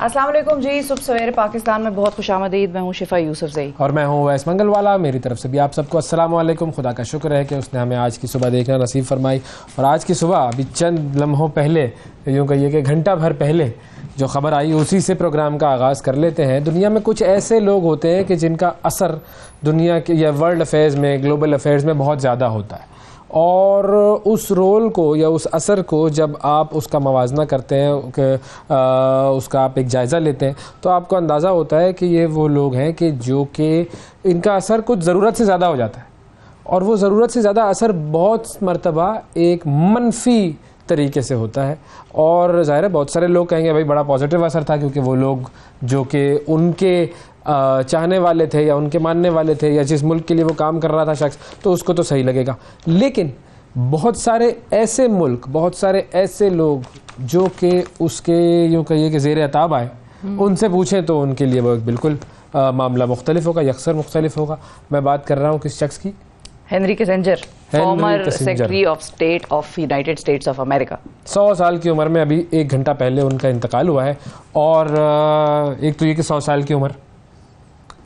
अस्सलाम वालेकुम जी। सुबह सवेरे पाकिस्तान में बहुत खुशामदीद। मैं हूँ शिफा यूसुफजई और मैं हूँ वैस मंगलवाला। मेरी तरफ से भी आप सबको अस्सलाम वालेकुम। खुदा का शुक्र है कि उसने हमें आज की सुबह देखना नसीब फरमाई। और आज की सुबह अभी चंद लम्हों पहले, यूँ कहिए कि घंटा भर पहले जो खबर आई उसी से प्रोग्राम का आगाज़ कर लेते हैं। दुनिया में कुछ ऐसे लोग होते हैं कि जिनका असर दुनिया के या वर्ल्ड अफेयर्स में, ग्लोबल अफेयर्स में बहुत ज़्यादा होता है, और उस रोल को या उस असर को जब आप उसका मवाजना करते हैं, उसका आप एक जायज़ा लेते हैं, तो आपको अंदाज़ा होता है कि ये वो लोग हैं कि जो कि इनका असर कुछ ज़रूरत से ज़्यादा हो जाता है, और वो ज़रूरत से ज़्यादा असर बहुत मरतबा एक मनफी तरीके से होता है। और ज़ाहिर है बहुत सारे लोग कहेंगे भाई बड़ा पॉजिटिव असर था, क्योंकि वो लोग जो कि उनके चाहने वाले थे या उनके मानने वाले थे या जिस मुल्क के लिए वो काम कर रहा था शख्स, तो उसको तो सही लगेगा। लेकिन बहुत सारे ऐसे मुल्क, बहुत सारे ऐसे लोग जो कि उसके यूँ कहिए कि ज़ेर अताब आए, उनसे पूछें तो उनके लिए वो बिल्कुल मामला मुख्तलिफ होगा, यकसर मुख्तलिफ होगा। मैं बात कर रहा हूँ किस शख्स की? Henry Kissinger, former secretary of state of United states of America. 100 साल की उम्र में अभी 1 घंटा पहले उनका इंतकाल हुआ है। और एक तो ये कि 100 साल की उम्र,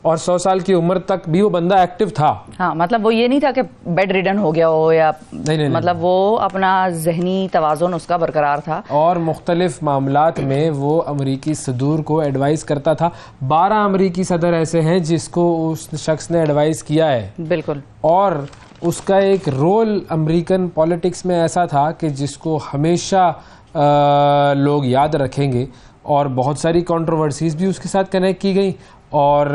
और 100 साल की उम्र तक भी वो बंदा एक्टिव था। हाँ, मतलब वो ये नहीं था कि बेड रिडन हो गया हो या नहीं, मतलब वो अपना जहनी तवाज़ुन उसका बरकरार था, और मुख्तलिफ मामलात में वो अमरीकी सदूर को एडवाइस करता था। 12 अमरीकी सदर ऐसे हैं जिसको उस शख्स ने एडवाइस किया है। बिल्कुल। और उसका एक रोल अमेरिकन पॉलिटिक्स में ऐसा था कि जिसको हमेशा लोग याद रखेंगे, और बहुत सारी कंट्रोवर्सीज भी उसके साथ कनेक्ट की गई, और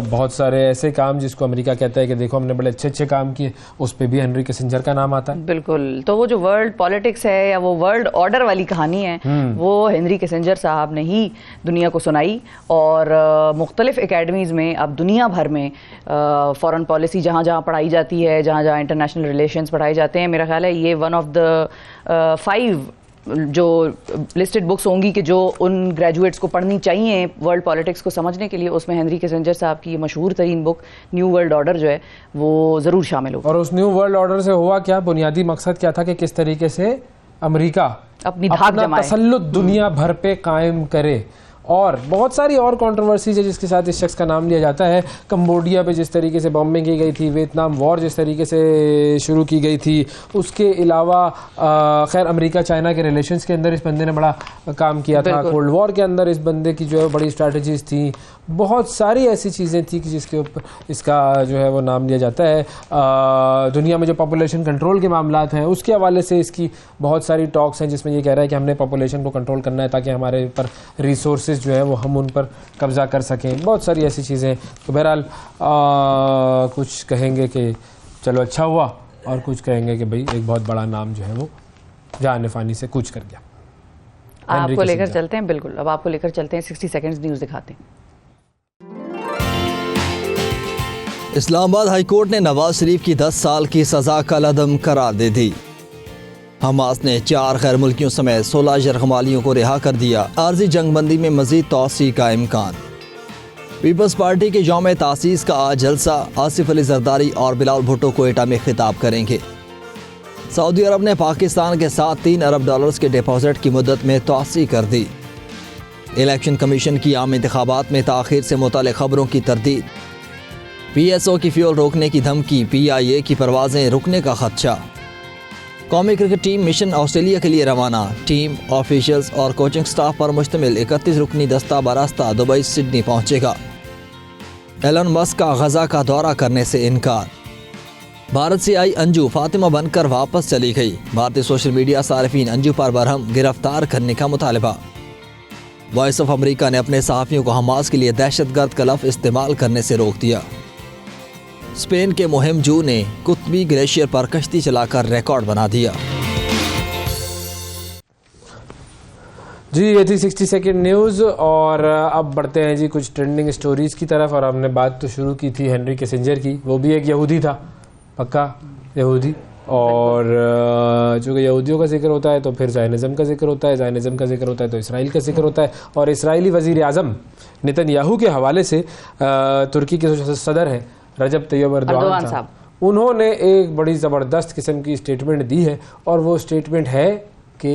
बहुत सारे ऐसे काम जिसको अमेरिका कहता है कि देखो हमने बड़े अच्छे अच्छे काम किए, उस पे भी हेनरी किसिंजर का नाम आता है। बिल्कुल। तो वो जो वर्ल्ड पॉलिटिक्स है या वो वर्ल्ड ऑर्डर वाली कहानी है, वो हेनरी किसिंजर साहब ने ही दुनिया को सुनाई। और मुख्तलिफ एकेडमीज़ में अब दुनिया भर में फॉरेन पॉलिसी जहाँ जहाँ पढ़ाई जाती है, जहाँ जहाँ इंटरनेशनल रिलेशंस पढ़ाए जाते हैं, मेरा ख्याल है ये वन ऑफ द 5 जो लिस्टेड बुक्स होंगी कि जो उन ग्रेजुएट्स को पढ़नी चाहिए वर्ल्ड पॉलिटिक्स को समझने के लिए, उसमें हेनरी किसिंजर साहब की ये मशहूर तरीन बुक न्यू वर्ल्ड ऑर्डर जो है वो ज़रूर शामिल हो। और उस न्यू वर्ल्ड ऑर्डर से हुआ क्या, बुनियादी मकसद क्या था कि किस तरीके से अमेरिका अपना तसल्लुत दुनिया भर पे कायम करे। और बहुत सारी और कंट्रोवर्सीज है जिसके साथ इस शख्स का नाम लिया जाता है। कंबोडिया पे जिस तरीके से बॉम्बिंग की गई थी, वियतनाम वॉर जिस तरीके से शुरू की गई थी, उसके अलावा खैर अमेरिका चाइना के रिलेशंस के अंदर इस बंदे ने बड़ा काम किया था। कोल्ड वॉर के अंदर इस बंदे की जो है बड़ी स्ट्रैटेजीज थी। बहुत सारी ऐसी चीज़ें थी कि जिसके ऊपर इसका जो है वो नाम लिया जाता है। दुनिया में जो पॉपुलेशन कंट्रोल के मामलात हैं उसके हवाले से इसकी बहुत सारी टॉक्स हैं, जिसमें ये कह रहा है कि हमने पॉपुलेशन को कंट्रोल करना है ताकि हमारे ऊपर रिसोर्सेज जो है वो हम उन पर कब्ज़ा कर सकें। बहुत सारी ऐसी चीज़ें। तो बहरहाल कुछ कहेंगे कि चलो अच्छा हुआ, और कुछ कहेंगे कि भाई एक बहुत बड़ा नाम जो है वो जान फ़ानी से कूच कर गया। आपको लेकर चलते हैं। बिल्कुल, अब आपको लेकर चलते हैं 60 सेकंड्स न्यूज़ दिखाते हैं। इस्लामाबाद हाई कोर्ट ने नवाज शरीफ की 10 साल की सजा का लदम करार दे दी। हमास ने 4 गैर मुल्कियों समेत 16 यरगमालियों को रिहा कर दिया। आर्जी जंगबंदी में मजीद तोसी का इम्कान। पीपल्स पार्टी के यौम तासीस का आज जलसा। आसिफ अली जरदारी और बिलाल भुट्टो कोयटा में खिताब करेंगे। सऊदी अरब ने पाकिस्तान के साथ $3 अरब के डिपॉजिट की मुद्दत में तोसी कर दी। इलेक्शन कमीशन की आम इंतखाबात में ताखीर से मुताल्लिक़ खबरों की तरदीद। PSO की फ्यूल रोकने की धमकी। PIA की परवाजें रुकने का खदशा। कौमी क्रिकेट टीम मिशन ऑस्ट्रेलिया के लिए रवाना। टीम, ऑफिशियल्स और कोचिंग स्टाफ पर मुश्तमिल 31 रुकनी दस्ता बरास्ता दुबई सिडनी पहुंचेगा। एलन मस्क का गजा का दौरा करने से इनकार। भारत से आई अंजू फातिमा बनकर वापस चली गई। भारतीय सोशल मीडिया सारिफीन अंजू पर बरहम गिरफ्तार करने का मुतालबा। वॉइस ऑफ अमेरिका ने अपने सहाफ़ियों को हमास के लिए दहशतगर्द का लफ्ज़ इस्तेमाल करने से रोक दिया। स्पेन के मुहिम जू ने कुतबी ग्लेशियर पर कश्ती चलाकर रिकॉर्ड बना दिया। जी ये थी 60 सेकंड न्यूज़। और अब बढ़ते हैं जी कुछ ट्रेंडिंग स्टोरीज़ की तरफ। और हमने बात तो शुरू की थी हेनरी किसिंजर की। वो भी एक यहूदी था, पक्का यहूदी। और चूँकि यहूदियों का जिक्र होता है तो फिर ज़ायनिज़्म का जिक्र होता है, ज़ायनिज़्म का जिक्र होता है तो इसराइल का जिक्र होता है। और इसराइली वज़ीर आज़म नेतन्याहू के हवाले से तुर्की के जो सदर हैं रजब तैयब एर्दोगान साहब, उन्होंने एक बड़ी ज़बरदस्त किस्म की स्टेटमेंट दी है। और वो स्टेटमेंट है कि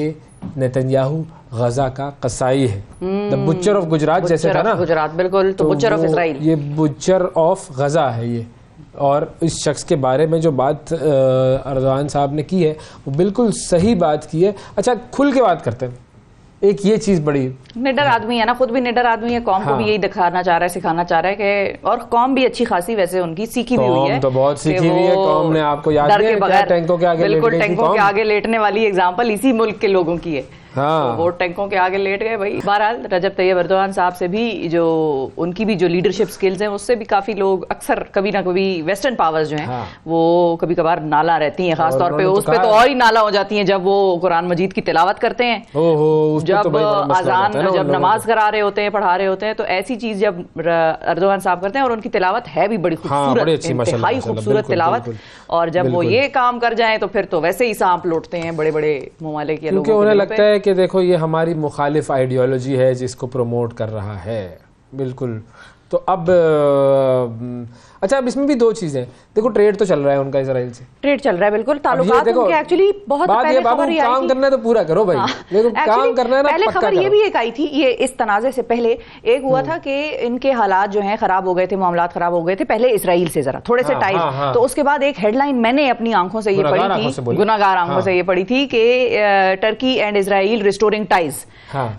नेतन्याहू गजा का कसाई है, द बुचर ऑफ गुजरात जैसे था ना, गुजरात बिल्कुल, तो बुचर ऑफ इसराइल, ये बुचर ऑफ गजा है ये। और इस शख्स के बारे में जो बात अर्दवान साहब ने की है वो बिल्कुल सही बात की है। अच्छा, खुल के बात करते हैं। एक ये चीज बड़ी निडर आदमी है ना, खुद भी निडर आदमी है, कौम को भी यही दिखाना चाह रहा है, सिखाना चाह रहा है कि, और कौम भी अच्छी खासी वैसे उनकी सीखी भी हुई है, तो बहुत सीखी हुई है कौम ने। आपको याद है क्या टैंकों के आगे बिल्कुल टैंकों के आगे लेटने वाली एग्जाम्पल इसी मुल्क के लोगों की है। हाँ, तो वो टैंकों के आगे लेट गए भाई। बहरहाल रजब तैयब एर्दोगान साहब से भी जो उनकी भी जो लीडरशिप स्किल्स हैं उससे भी काफी लोग अक्सर कभी ना कभी वेस्टर्न पावर्स जो हैं हाँ, वो कभी कभार नाला रहती हैं, खासतौर पे उस पे तो और ही नाला हो जाती हैं जब वो कुरान मजीद की तिलावत करते हैं, जब अजान, जब नमाज करा रहे होते हैं, पढ़ा रहे होते हैं, तो ऐसी चीज जब एर्दोगान साहब करते हैं, और उनकी तिलावत है भी बड़ी खूबसूरत, इंतहाई खूबसूरत तिलावत, और जब वो ये काम कर जाएं तो फिर तो वैसे ही सांप लौटते हैं बड़े बड़े ममालिक के लोगों, क्योंकि उन्हें लगता है कि देखो ये हमारी मुखालिफ आइडियोलॉजी है जिसको प्रमोट कर रहा है। बिल्कुल। तो अब अच्छा, अब इसमें भी दो चीजें, देखो ट्रेड तो चल रहा है उनका इसराइल से, ट्रेड चल रहा है बिल्कुल, ताल्लुकात उनके एक्चुअली बहुत पहले खबर ही आई थी। काम करना है तो पूरा करो भाई, देखो काम करना है ना, पहले खबर ये भी एक आई थी, ये इस तनाजे से पहले एक हुआ था कि इनके हालात जो हैं खराब हो गए थे, मामलात खराब हो गए थे पहले इसराइल से जरा थोड़े से टाइट, तो उसके बाद एक हेडलाइन मैंने अपनी आंखों से ये पढ़ी थी, गुनाहगार आंखों से ये पढ़ी थी कि Turkey and Israel restoring ties,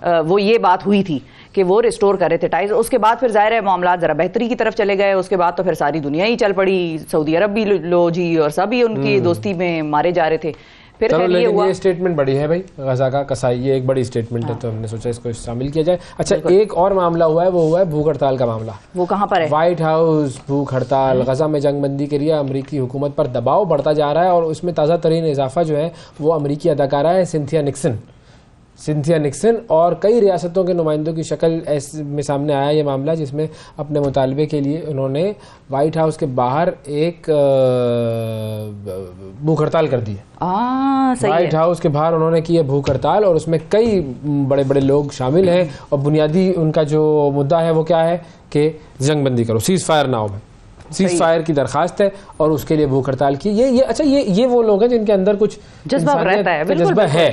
वो ये बात हुई थी कि वो रिस्टोर कर रहे थे टाइज। उसके बाद फिर जाहिर है मामला जरा बेहतरी की तरफ चले गए, उसके बाद तो फिर सारी दुनिया ही चल पड़ी, सऊदी अरब भी लो जी, और सभी उनकी दोस्ती में मारे जा रहे थे। फिर ये हुआ, ये स्टेटमेंट बड़ी है भाई, गजा का कसाई, ये एक बड़ी स्टेटमेंट है, तो हमने सोचा इसको शामिल किया जाए। अच्छा, एक और मामला हुआ है, वो हुआ है भूख हड़ताल का मामला। वो कहाँ पर है? व्हाइट हाउस भूख हड़ताल, गजा में जंगबंदी के लिए अमेरिकी हुकूमत पर दबाव बढ़ता जा रहा है, और उसमें ताज़ा तरीन इजाफा जो है वो अमेरिकी अदाकारा है सिंथिया निक्सन, और कई रियासतों के नुमाइंदों की शक्ल ऐसे में सामने आया ये मामला, जिसमें अपने मुतालबे के लिए उन्होंने व्हाइट हाउस के बाहर एक भूख हड़ताल कर दी है। व्हाइट हाउस के बाहर उन्होंने की है भूख हड़ताल, और उसमें कई बड़े बड़े लोग शामिल हैं, और बुनियादी उनका जो मुद्दा है वो क्या है कि जंगबंदी करो, सीज फायर ना हो, सीज फायर की दरखास्त है, और उसके लिए भूख हड़ताल की। ये अच्छा, ये वो लोग हैं जिनके अंदर कुछ जज्बा रहता है, जज्बा है,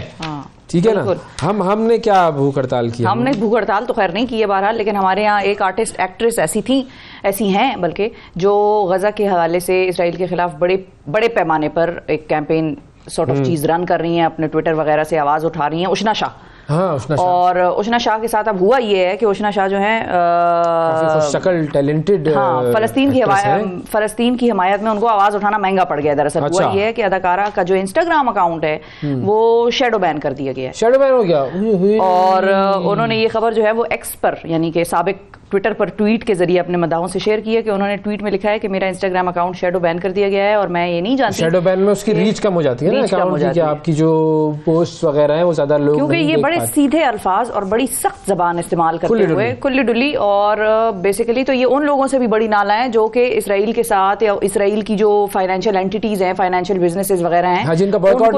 ठीक है ना। हमने क्या भूख हड़ताल की? हमने भूख हड़ताल तो खैर नहीं की है बहरहाल, लेकिन हमारे यहाँ एक आर्टिस्ट एक्ट्रेस ऐसी हैं बल्कि जो गजा के हवाले से इसराइल के खिलाफ बड़े पैमाने पर एक कैंपेन सॉर्ट ऑफ चीज रन कर रही हैं, अपने ट्विटर वगैरह से आवाज उठा रही हैं, उशना शाह। और उशना शाह के साथ अब हुआ ये है कि उशना शाह जो है शक्ल टैलेंटेड, फलस्तीन की हिमायत में उनको आवाज उठाना महंगा पड़ गया। दरअसल हुआ ये है कि अदाकारा का जो इंस्टाग्राम अकाउंट है वो शैडो बैन कर दिया गया है, शैडो बैन हो गया, और उन्होंने ये खबर जो है वो एक्स पर यानी कि साबिक ट्विटर पर ट्वीट के जरिए अपने मदाहों से शेयर की है कि उन्होंने ट्वीट में लिखा है कि मेरा इंस्टाग्राम अकाउंट शैडो बैन कर दिया गया है, और मैं ये नहीं जानती, शैडो बैन में उसकी रीच कम हो जाती है ना अकाउंट की, आपकी जो पोस्ट वगैरह है वो ज्यादा लोग, क्योंकि ये बड़े सीधे अल्फाज और बड़ी सख्त जबान इस्तेमाल करते हुए कुल्ली डुली, और बेसिकली तो ये उन लोगों से भी बड़ी नाला है जो कि इसराइल के साथ या इसराइल की जो फाइनेंशियल एंटिटीज हैं, फाइनेंशियल बिजनेसेस वगैरह हैं, जिनका बॉयकॉट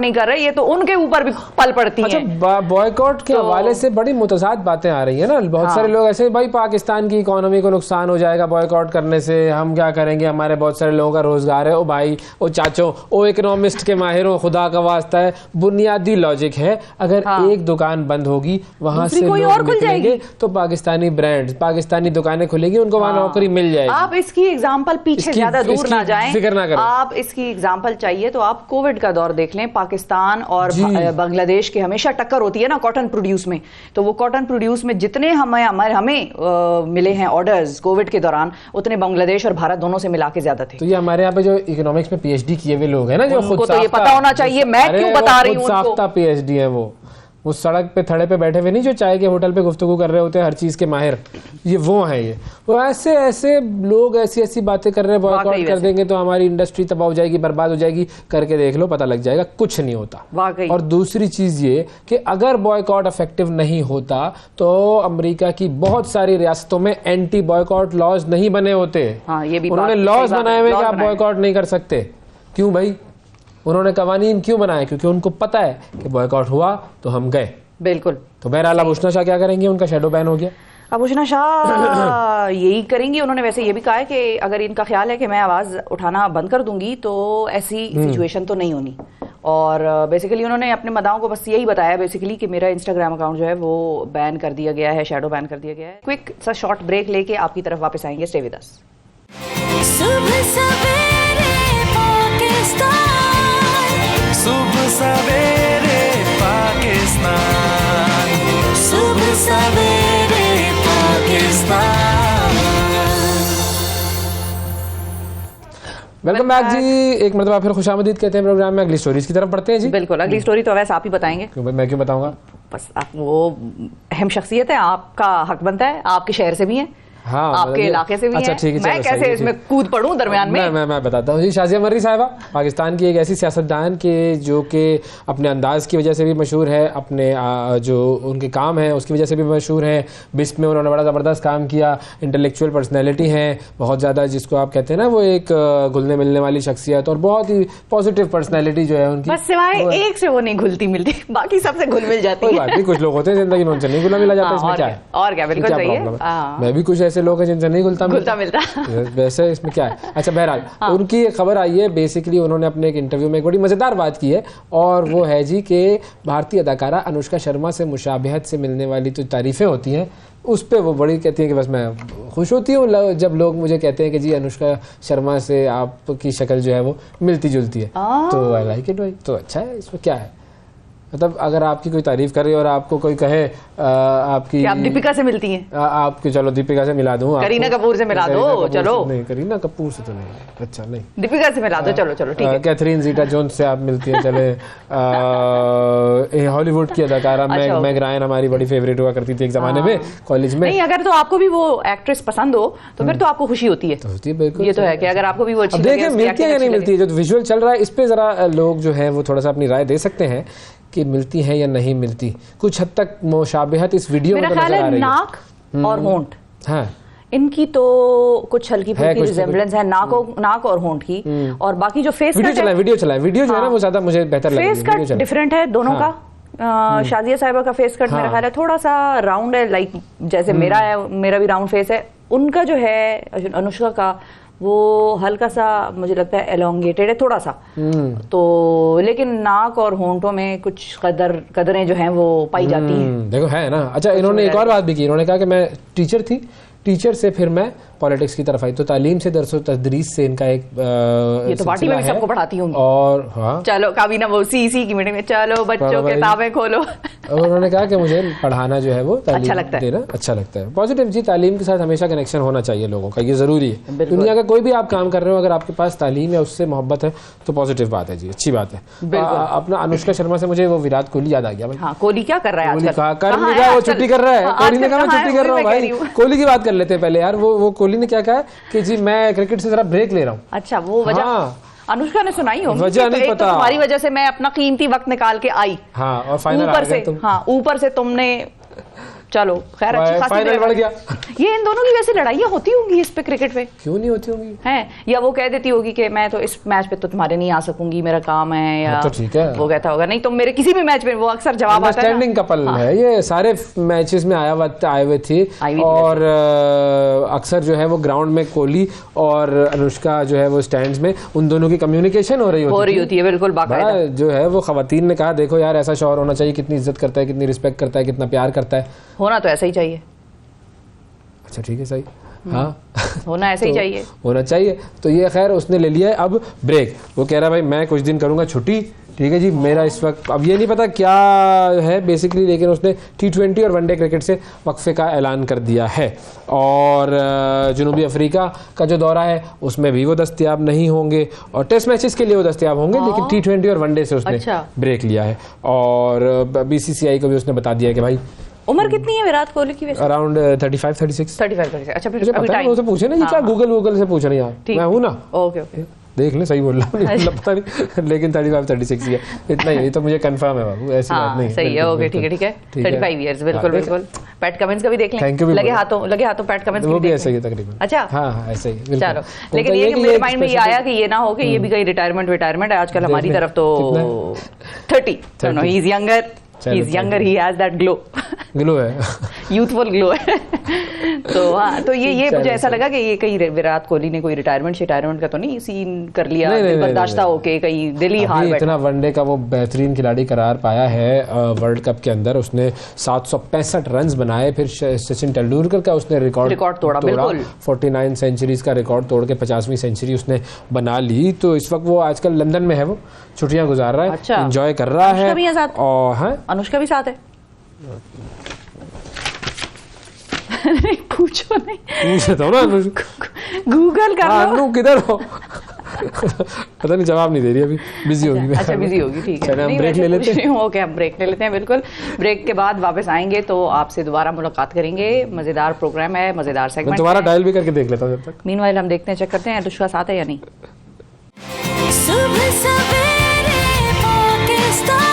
नहीं कर रहे, ये तो उनके ऊपर भी पल पड़ती है। बॉयकॉट के हवाले से बड़ी मुतजाद बातें आ रही है ना, बहुत सारे लोग ऐसे, भाई पाकिस्तान की इकोनॉमी को नुकसान हो जाएगा बॉयकॉट करने से, हम क्या करेंगे, हमारे बहुत सारे लोगों का रोजगार है। ओ भाई, ओ चाचो, ओ इकोनॉमिस्ट के माहिरों, खुदा का वास्ता है, बुनियादी लॉजिक है, अगर एक दुकान बंद होगी वहां से कोई और खुल जाएगी, तो पाकिस्तानी ब्रांड, पाकिस्तानी दुकानें खुलेंगी, उनको वहां नौकरी मिल जाएगी। आप इसकी एग्जांपल पीछे ज्यादा दूर ना जाएं, फिक्र ना करें, आप इसकी एग्जांपल चाहिए तो आप कोविड का दौर देख लें। पाकिस्तान और बांग्लादेश की हमेशा टक्कर होती है ना कॉटन प्रोड्यूस में, तो वो कॉटन प्रोड्यूस में जितने हमें मिले हैं ऑर्डर्स कोविड के दौरान, उतने बांग्लादेश और भारत दोनों से मिला के ज्यादा थे। तो ये हमारे यहाँ पे जो इकोनॉमिक्स में पीएचडी किए हुए लोग हैं ना, जो उनको तो ये पता होना चाहिए, मैं क्यों बता रही हूँ उनको, पीएचडी है वो सड़क पे थड़े पे बैठे हुए नहीं, जो चाय के होटल पे गुफ्तगू कर रहे होते हैं हर चीज के माहिर, ये वो हैं। ये वो ऐसे लोग ऐसी बातें कर रहे हैं, बॉयकॉट कर देंगे तो हमारी इंडस्ट्री तबाह हो जाएगी, बर्बाद हो जाएगी, करके देख लो, पता लग जाएगा कुछ नहीं होता। और दूसरी चीज ये कि अगर बॉयकॉट इफेक्टिव नहीं होता तो अमेरिका की बहुत सारी रियासतों में एंटी बॉयकॉट लॉज नहीं बने होते। उन्होंने लॉज बनाए हुए कि आप बॉयकॉट नहीं कर सकते। क्यों भाई? उन्होंने कवानीन क्यों बनाए? क्योंकि उनको पता है कि बॉयकॉट हुआ तो हम गए। बिल्कुल। तो बहरहाल अब उशना शाह क्या करेंगे? उनका शैडो बैन हो गया, अब उशना शाह यही करेंगी। उन्होंने वैसे ये भी कहा है कि अगर इनका ख्याल है कि मैं आवाज उठाना बंद कर दूंगी तो ऐसी सिचुएशन तो नहीं होनी, और बेसिकली उन्होंने अपने मदाओं को बस यही बताया बेसिकली कि मेरा इंस्टाग्राम अकाउंट जो है वो बैन कर दिया गया है, शैडो बैन कर दिया गया है। क्विक सा शॉर्ट ब्रेक लेके आपकी तरफ वापस आएंगे, स्टे विद अस। सुबह सवेरे पाकिस्तान, सुबह सवेरे पाकिस्तान, सुबह सवेरे पाकिस्तान। वेलकम बैक जी, एक मरतबा फिर खुशामदीद कहते हैं प्रोग्राम में। अगली स्टोरीज की तरफ पढ़ते हैं जी। बिल्कुल, अगली स्टोरी तो वैसे आप ही बताएंगे। क्यों भाई, मैं क्यों बताऊंगा? बस आप वो अहम शख्सियत है, आपका हक बनता है, आपके शहर से भी है, हाँ, आपके इलाके से भी अच्छा, है। ठीक है, मैं चलो, कैसे सही है, इसमें ठीक। कूद पड़ूं दरमियान में? मैं बताता हूँ जी। शाजिया मर्री साहिबा पाकिस्तान की एक ऐसी सियासतदान के जो कि अपने अंदाज की वजह से भी मशहूर है, अपने जो उनके काम है उसकी वजह से भी मशहूर है। बिस्प में उन्होंने बड़ा ज़बरदस्त काम किया, इंटेलेक्चुअल पर्सनैलिटी है बहुत ज़्यादा, जिसको आप कहते हैं ना वो एक घुलने मिलने वाली शख्सियत, और बहुत ही पॉजिटिव पर्सनैलिटी जो है उनकी। बस सिवाय एक से वो नहीं घुलती मिलती, बाकी सबसे घुल मिल जाती कोई है। बात नहीं, कुछ लोग होते हैं जिंदगी में उनसे नहीं घुला मिला जाता, इसमें क्या है? और क्या, बिल्कुल सही है। हाँ। मैं भी कुछ ऐसे लोग हैं जिनसे नहीं घुलता मिलता वैसे इसमें क्या है। अच्छा, बहरहाल उनकी एक खबर आई है। बेसिकली उन्होंने अपने एक इंटरव्यू में एक बड़ी मजेदार बात की है, और वो है जी कि भारतीय अदाकारा अनुष्का शर्मा से मुशाबहत से मिलने वाली जो तारीफें होती हैं उस पर वो बड़ी कहती हैं कि बस मैं खुश होती हूँ जब लोग मुझे कहते हैं कि जी अनुष्का शर्मा से आपकी शक्ल जो है वो मिलती जुलती है, तो आई लाइक इट भाई। तो अच्छा है, इसमें क्या है? मतलब अगर आपकी कोई तारीफ करे और आपको कोई कहे आपकी, आप दीपिका से मिलती हैं, आपकी चलो दीपिका से मिला दूं, करीना कपूर से मिला दो, चलो नहीं करीना कपूर से तो नहीं, अच्छा नहीं, दीपिका से मिला दो, चलो चलो ठीक है। कैथरीन ज़ीटा जोन्स से आप मिलती हैं, चले हॉलीवुड की अदाकारा मैग रायन हमारी बड़ी फेवरेट हुआ करती थी एक जमाने में कॉलेज में। नहीं, अगर तो आपको भी वो एक्ट्रेस पसंद हो तो फिर तो आपको खुशी होती है। तो होती है, बिल्कुल ये तो है कि अगर आपको भी वो अच्छी लगे। देखिए मिलती है या नहीं मिलती है, जो विजुअल चल रहा है इस पे जरा लोग जो है वो थोड़ा सा अपनी राय दे सकते हैं कि मिलती है या नहीं मिलती। कुछ हद तक मुशाबहत इस वीडियो में नजर आ रही है। नाक और होंठ, हाँ, इनकी तो कुछ हल्की फुल्की रिजेम्बलेंस है, नाक और होंठ की। और बाकी जो फेस वीडियो चला है वीडियो जो है ना वो ज्यादा मुझे बेहतर लगी। फेस कट डिफरेंट है दोनों का। शाजिया साहिबा का फेस कट मेरा ख्याल है थोड़ा सा राउंड है, लाइक जैसे मेरा है, मेरा भी राउंड फेस है। उनका जो है अनुष्का का वो हल्का सा मुझे लगता है एलोंगेटेड है थोड़ा सा, तो लेकिन नाक और होंठों में कुछ कदरें जो हैं वो पाई जाती हैं। देखो है ना। अच्छा, इन्होंने एक और बात भी की, इन्होंने कहा कि मैं टीचर थी, टीचर से फिर मैं पॉलिटिक्स की तरफ आई, तो तालीम से दरसो तदरीस से इनका एक ये तो पार्टी में भी सबको पढ़ाती हूँ। और हाँ, चलो काबिना वो सीसी की मीटिंग में चलो बच्चों किताबें खोलो। और उन्होंने कहा कि मुझे पढ़ाना जो है वो अच्छा लगता है, देना अच्छा लगता है। पॉजिटिव जी, तालीम के साथ हमेशा कनेक्शन होना चाहिए लोगों का, ये जरूरी है। दुनिया का कोई भी आप काम कर रहे हो, अगर आपके पास तालीम या उससे मोहब्बत है तो पॉजिटिव बात है जी, अच्छी बात है। अपना अनुष्का शर्मा से मुझे वो विराट कोहली याद आ गया भाई। हाँ, कोहली क्या कर रहा है आजकल? कर नहीं रहा, वो छुट्टी कर रहा है। कोहली ने कहा मैं छुट्टी कर रहा हूँ भाई। कोहली की बात कर लेते हैं पहले यार। वो कोहली ने क्या कहा कि जी मैं क्रिकेट से जरा ब्रेक ले रहा हूँ। अच्छा, वो वजह अनुष्का ने सुनाई होगी। वजह नहीं पता, तुम्हारी वजह से मैं अपना कीमती वक्त निकाल के आई। हाँ, और फाइनल ऊपर से, हाँ ऊपर से तुमने, चलो खैर अच्छी खासी फाइनल बढ़ गया। ये इन दोनों की वैसे लड़ाइयाँ होती होंगी इस पे क्रिकेट पे? क्यों नहीं होती होंगी? हैं, या वो कह देती होगी कि मैं तो इस मैच पे तो तुम्हारे नहीं आ सकूंगी, मेरा काम है, या तो ठीक है, वो कहता होगा नहीं तुम मेरे किसी भी मैच में, वो अक्सर जवाब आता है। अंडरस्टैंडिंग कपल है ये, सारे मैचेस में आए हुए थे। और अक्सर जो है वो ग्राउंड में कोहली और अनुष्का जो है वो स्टैंड्स में उन दोनों की कम्युनिकेशन हो रही होती है। बिल्कुल बाकायदा। जो है वो खवातीन ने कहा देखो यार ऐसा शौहर होना चाहिए, कितनी इज्जत करता है, कितनी रिस्पेक्ट करता है, कितना प्यार करता है, होना तो ऐसा ही चाहिए। अच्छा ठीक है, सही, हाँ होना ऐसे ही चाहिए, होना चाहिए। तो ये खैर उसने ले लिया है अब ब्रेक। वो कह रहा है भाई मैं कुछ दिन करूंगा छुट्टी, ठीक है जी। मेरा इस वक्त अब ये नहीं पता क्या है बेसिकली, लेकिन उसने T20 और वनडे क्रिकेट से वक्फे का ऐलान कर दिया है। और जनूबी अफ्रीका का जो दौरा है उसमें भी वो दस्तयाब नहीं होंगे, और टेस्ट मैचेस के लिए वो दस्तयाब होंगे, लेकिन T20 और वनडे से उसने ब्रेक लिया है। और BCCI को भी उसने बता दिया कि भाई उम्र कितनी है विराट कोहली की वैसे? अराउंड 35-36। अच्छा फिर अभी टाइम उसे पूछे ना, ये क्या गूगल से पूछ रही हैं? मैं हूँ ना, ओके देख ले, सही बोल रहा हूँ पता नहीं, लेकिन 35-36 ही है, इतना ही, तो मुझे कंफर्म है बाबू, ऐसी बात नहीं। सही है, ओके ठीक है 35 इयर्स, बिल्कुल। पैट कमिंस का भी देख लें, थैंक यू। लगे हाथों पैट कमिंस वो भी ऐसा ही है तकरीबन। अच्छा, हाँ ऐसा ही। चलो, लेकिन ये मेरे माइंड में ये आया कि ये ना हो कि ये भी कहीं रिटायरमेंट है आजकल हमारी तरफ तो 30। He is younger, he has that glow. Glow है। यूथफुल ग्लो है। तो हाँ, तो ये मुझे ऐसा लगा कि ये कहीं विराट कोहली ने कोई रिटायरमेंट का तो नहीं सीन कर लिया, बर्दाश्ता होके कहीं दिल्ली हार बैठा। इतना वनडे का वो बेहतरीन खिलाड़ी करार पाया है वर्ल्ड कप के अंदर, उसने 765 रन बनाए, फिर सचिन तेंदुलकर का उसने रिकॉर्ड तोड़ा, बिल्कुल 49 सेंचुरीज का रिकॉर्ड तोड़ के 50वीं सेंचुरी उसने बना ली। तो इस वक्त वो आजकल लंदन में है, वो छुट्टियां गुजार रहा है, अच्छा, एंजॉय कर रहा है। और हाँ, अनुष्का भी साथ है। नहीं पूछो, नहीं पूछे तो ना, गूगल कर लो। किधर हो? पता नहीं, जवाब नहीं दे रही, अभी बिजी होगी। अच्छा बिजी होगी, ठीक है। हम ब्रेक ले लेते हैं। ओके, हम ब्रेक ले लेते हैं, बिल्कुल। ब्रेक के बाद वापस आएंगे तो आपसे दोबारा मुलाकात करेंगे। मजेदार प्रोग्राम है, मजेदार सेगमेंट। तुम्हारा डायल भी करके देख लेता हूँ जब तक। मीनवाइल हम देखते हैं, चेक करते हैं अनुष्का साथ है या नहीं। सुबह सवेरे पाकिस्तान,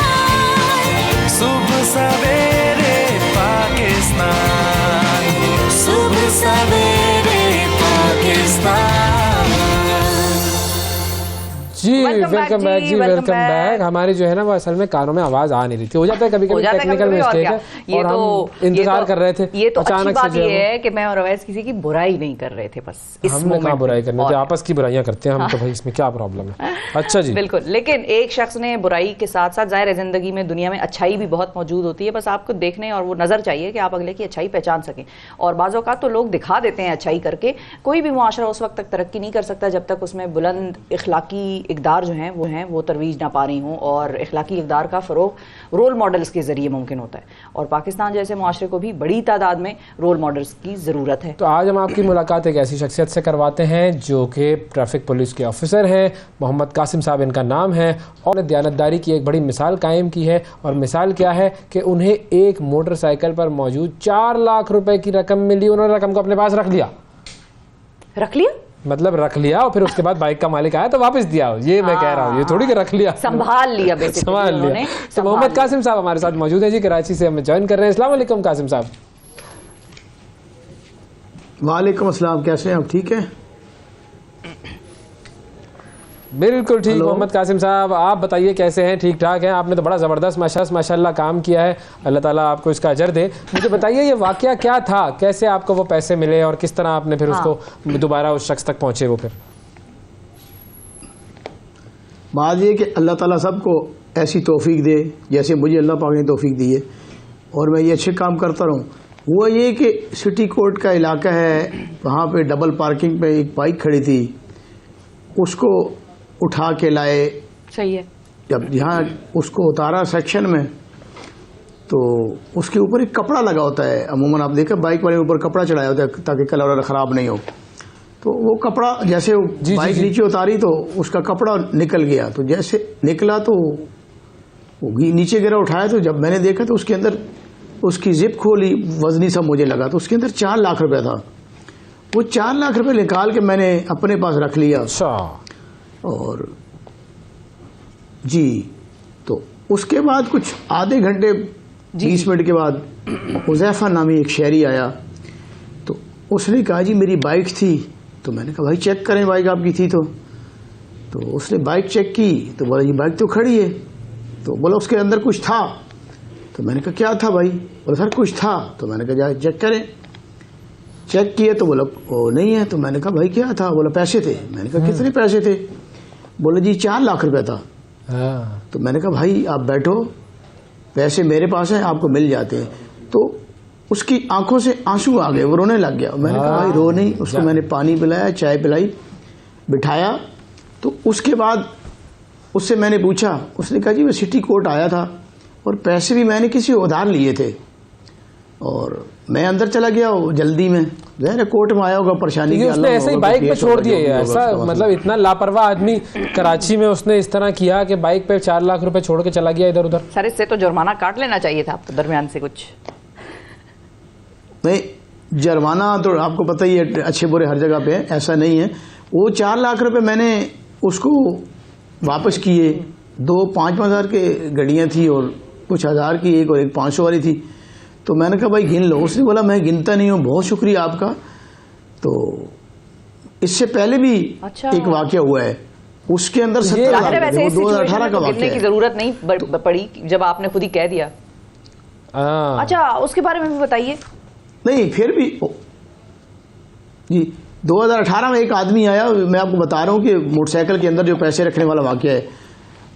सुबह सवेरे पाकिस्तान, सुबह सवेरे पाकिस्तान। जी वेलकम बैक जी, वेलकम बैक। हमारी जो है ना वो असल में कानों में आवाज आ नहीं रही थी, हो जाता है कभी कभी टेक्निकल मिस्टेक है, और हम इंतजार कर रहे थे। ये तो अचानक से ये है कि मैं और अवैस किसी की बुराई नहीं कर रहे थे, बस इस हमने कहाँ बुराई करनी थी, आपस की बुराइयां करते हैं हम तो, भाई इसमें क्या प्रॉब्लम है। अच्छा जी, बिल्कुल। लेकिन एक शख्स ने बुराई के साथ साथ, जाहिर है जिंदगी में दुनिया में अच्छाई भी बहुत मौजूद होती है, बस आपको देखने और वो नजर चाहिए कि आप अगले की अच्छाई पहचान सकें। और बाज़ औक़ात तो लोग दिखा देते हैं अच्छाई करके। कोई भी मुआशरा उस वक्त तक तरक्की नहीं कर सकता जब तक उसमें बुलंद इखलाकी इक़दार जो हैं वो तरवीज ना पा रही हूँ, और इखलाकी इक़दार का फ़रोग़ रोल मॉडल्स के ज़रिए मुमकिन होता है। और पाकिस्तान जैसे मुआशरे को भी बड़ी तादाद में रोल मॉडल्स की ज़रूरत है। तो आज हम आपकी मुलाकात एक ऐसी शख्सियत से करवाते हैं जो कि ट्रैफिक पुलिस के ऑफिसर हैं, मोहम्मद कासिम साहब इनका नाम है, और दयानतदारी की एक बड़ी मिसाल कायम की है। और मिसाल क्या है कि उन्हें एक मोटरसाइकिल पर मौजूद 4 लाख रुपए की रकम मिली, उन्होंने रकम को अपने पास रख लिया। मतलब रख लिया, और फिर उसके बाद बाइक का मालिक आया तो वापस दिया। ये मैं कह रहा हूँ, ये थोड़ी कि रख लिया, संभाल लिया, संभाल लिया। तो मोहम्मद कासिम साहब हमारे साथ मौजूद है जी, कराची से हमें ज्वाइन कर रहे हैं। अस्सलाम वालेकुम कासिम साहब। वालेकुम अस्सलाम, कैसे हैं आप? ठीक है, बिल्कुल ठीक। मोहम्मद कासिम साहब, आप बताइए कैसे हैं? ठीक ठाक हैं? आपने तो बड़ा ज़बरदस्त माशाल्लाह काम किया है, अल्लाह ताला आपको इसका अजर दे। मुझे बताइए ये वाकया क्या था, कैसे आपको वो पैसे मिले और किस तरह आपने फिर उसको दोबारा उस शख्स तक पहुंचे? वो फिर बात ये कि अल्लाह ताला सबको ऐसी तौफीक दे जैसे मुझे अल्लाह पाक ने तौफीक दी है, और मैं ये अच्छे काम करता रहूँ। हुआ ये कि सिटी कोर्ट का इलाका है, वहाँ पे डबल पार्किंग पे एक बाइक खड़ी थी, उसको उठा के लाए। सही है। जब यहाँ उसको उतारा सेक्शन में, तो उसके ऊपर एक कपड़ा लगा होता है। अमूमन आप देखा बाइक वाले ऊपर कपड़ा चढ़ाया होता है ताकि कलर ख़राब नहीं हो। तो वो कपड़ा जैसे बाइक नीचे उतारी तो उसका कपड़ा निकल गया। तो जैसे निकला तो वो नीचे गिरा, उठाया तो जब मैंने देखा तो उसके अंदर उसकी जिप खोली, वजनी सा मुझे लगा, तो उसके अंदर 4 लाख रुपए था। वो 4 लाख रुपए निकाल के मैंने अपने पास रख लिया। और जी, तो उसके बाद कुछ आधे घंटे 20 मिनट के बाद हुज़ैफा नामी एक शहरी आया, तो उसने कहा जी मेरी बाइक थी। तो मैंने कहा भाई चेक करें बाइक आपकी थी तो उसने बाइक चेक की, तो बोला जी बाइक तो खड़ी है। तो बोला उसके अंदर कुछ था। तो मैंने कहा क्या था भाई? बोला सर कुछ था। तो मैंने कहा जाए चेक करें। चेक किए तो बोला वो नहीं है। तो मैंने कहा भाई क्या था? बोला पैसे थे। मैंने कहा कितने पैसे थे? बोला जी 4 लाख रुपए था। तो मैंने कहा भाई आप बैठो, पैसे मेरे पास हैं, आपको मिल जाते हैं। तो उसकी आंखों से आंसू आ गए, वो रोने लग गया। मैंने कहा भाई रो नहीं। उसको मैंने पानी पिलाया, चाय पिलाई, बिठाया। तो उसके बाद उससे मैंने पूछा, उसने कहा जी मैं सिटी कोर्ट आया था और पैसे भी मैंने किसी उधार लिए थे, और मैं अंदर चला गया जल्दी में, ज़ाहिर है कोर्ट में आया होगा परेशानी की। उसने ऐसे ही बाइक पे छोड़ दिया है, ऐसा मतलब इतना लापरवाह आदमी कराची में उसने इस तरह किया कि बाइक पे 4 लाख रुपए छोड़ के चला गया इधर उधर। सर इससे तो जुर्माना काट लेना चाहिए था आपको दरमियान से कुछ। नहीं, जुर्माना तो आपको पता ही है अच्छे बुरे हर जगह पे है, ऐसा नहीं है। वो 4 लाख रुपए मैंने उसको वापस किए। 2-5 हज़ार के गड्डियाँ थी और कुछ हज़ार की एक और एक 500 वाली थी। तो मैंने कहा भाई गिन लो। उसने बोला मैं गिनता नहीं हूँ, बहुत शुक्रिया आपका। तो इससे पहले भी एक वाकया हुआ है, उसके अंदर 17 वैसे 2018 का वाकया गिनने की जरूरत नहीं पड़ी जब आपने खुद ही कह दिया। अच्छा, उसके बारे में भी बताइए। नहीं, फिर भी जी 2018 में एक आदमी आया, मैं आपको बता रहा हूँ कि मोटरसाइकिल के अंदर जो पैसे रखने वाला वाक़या है।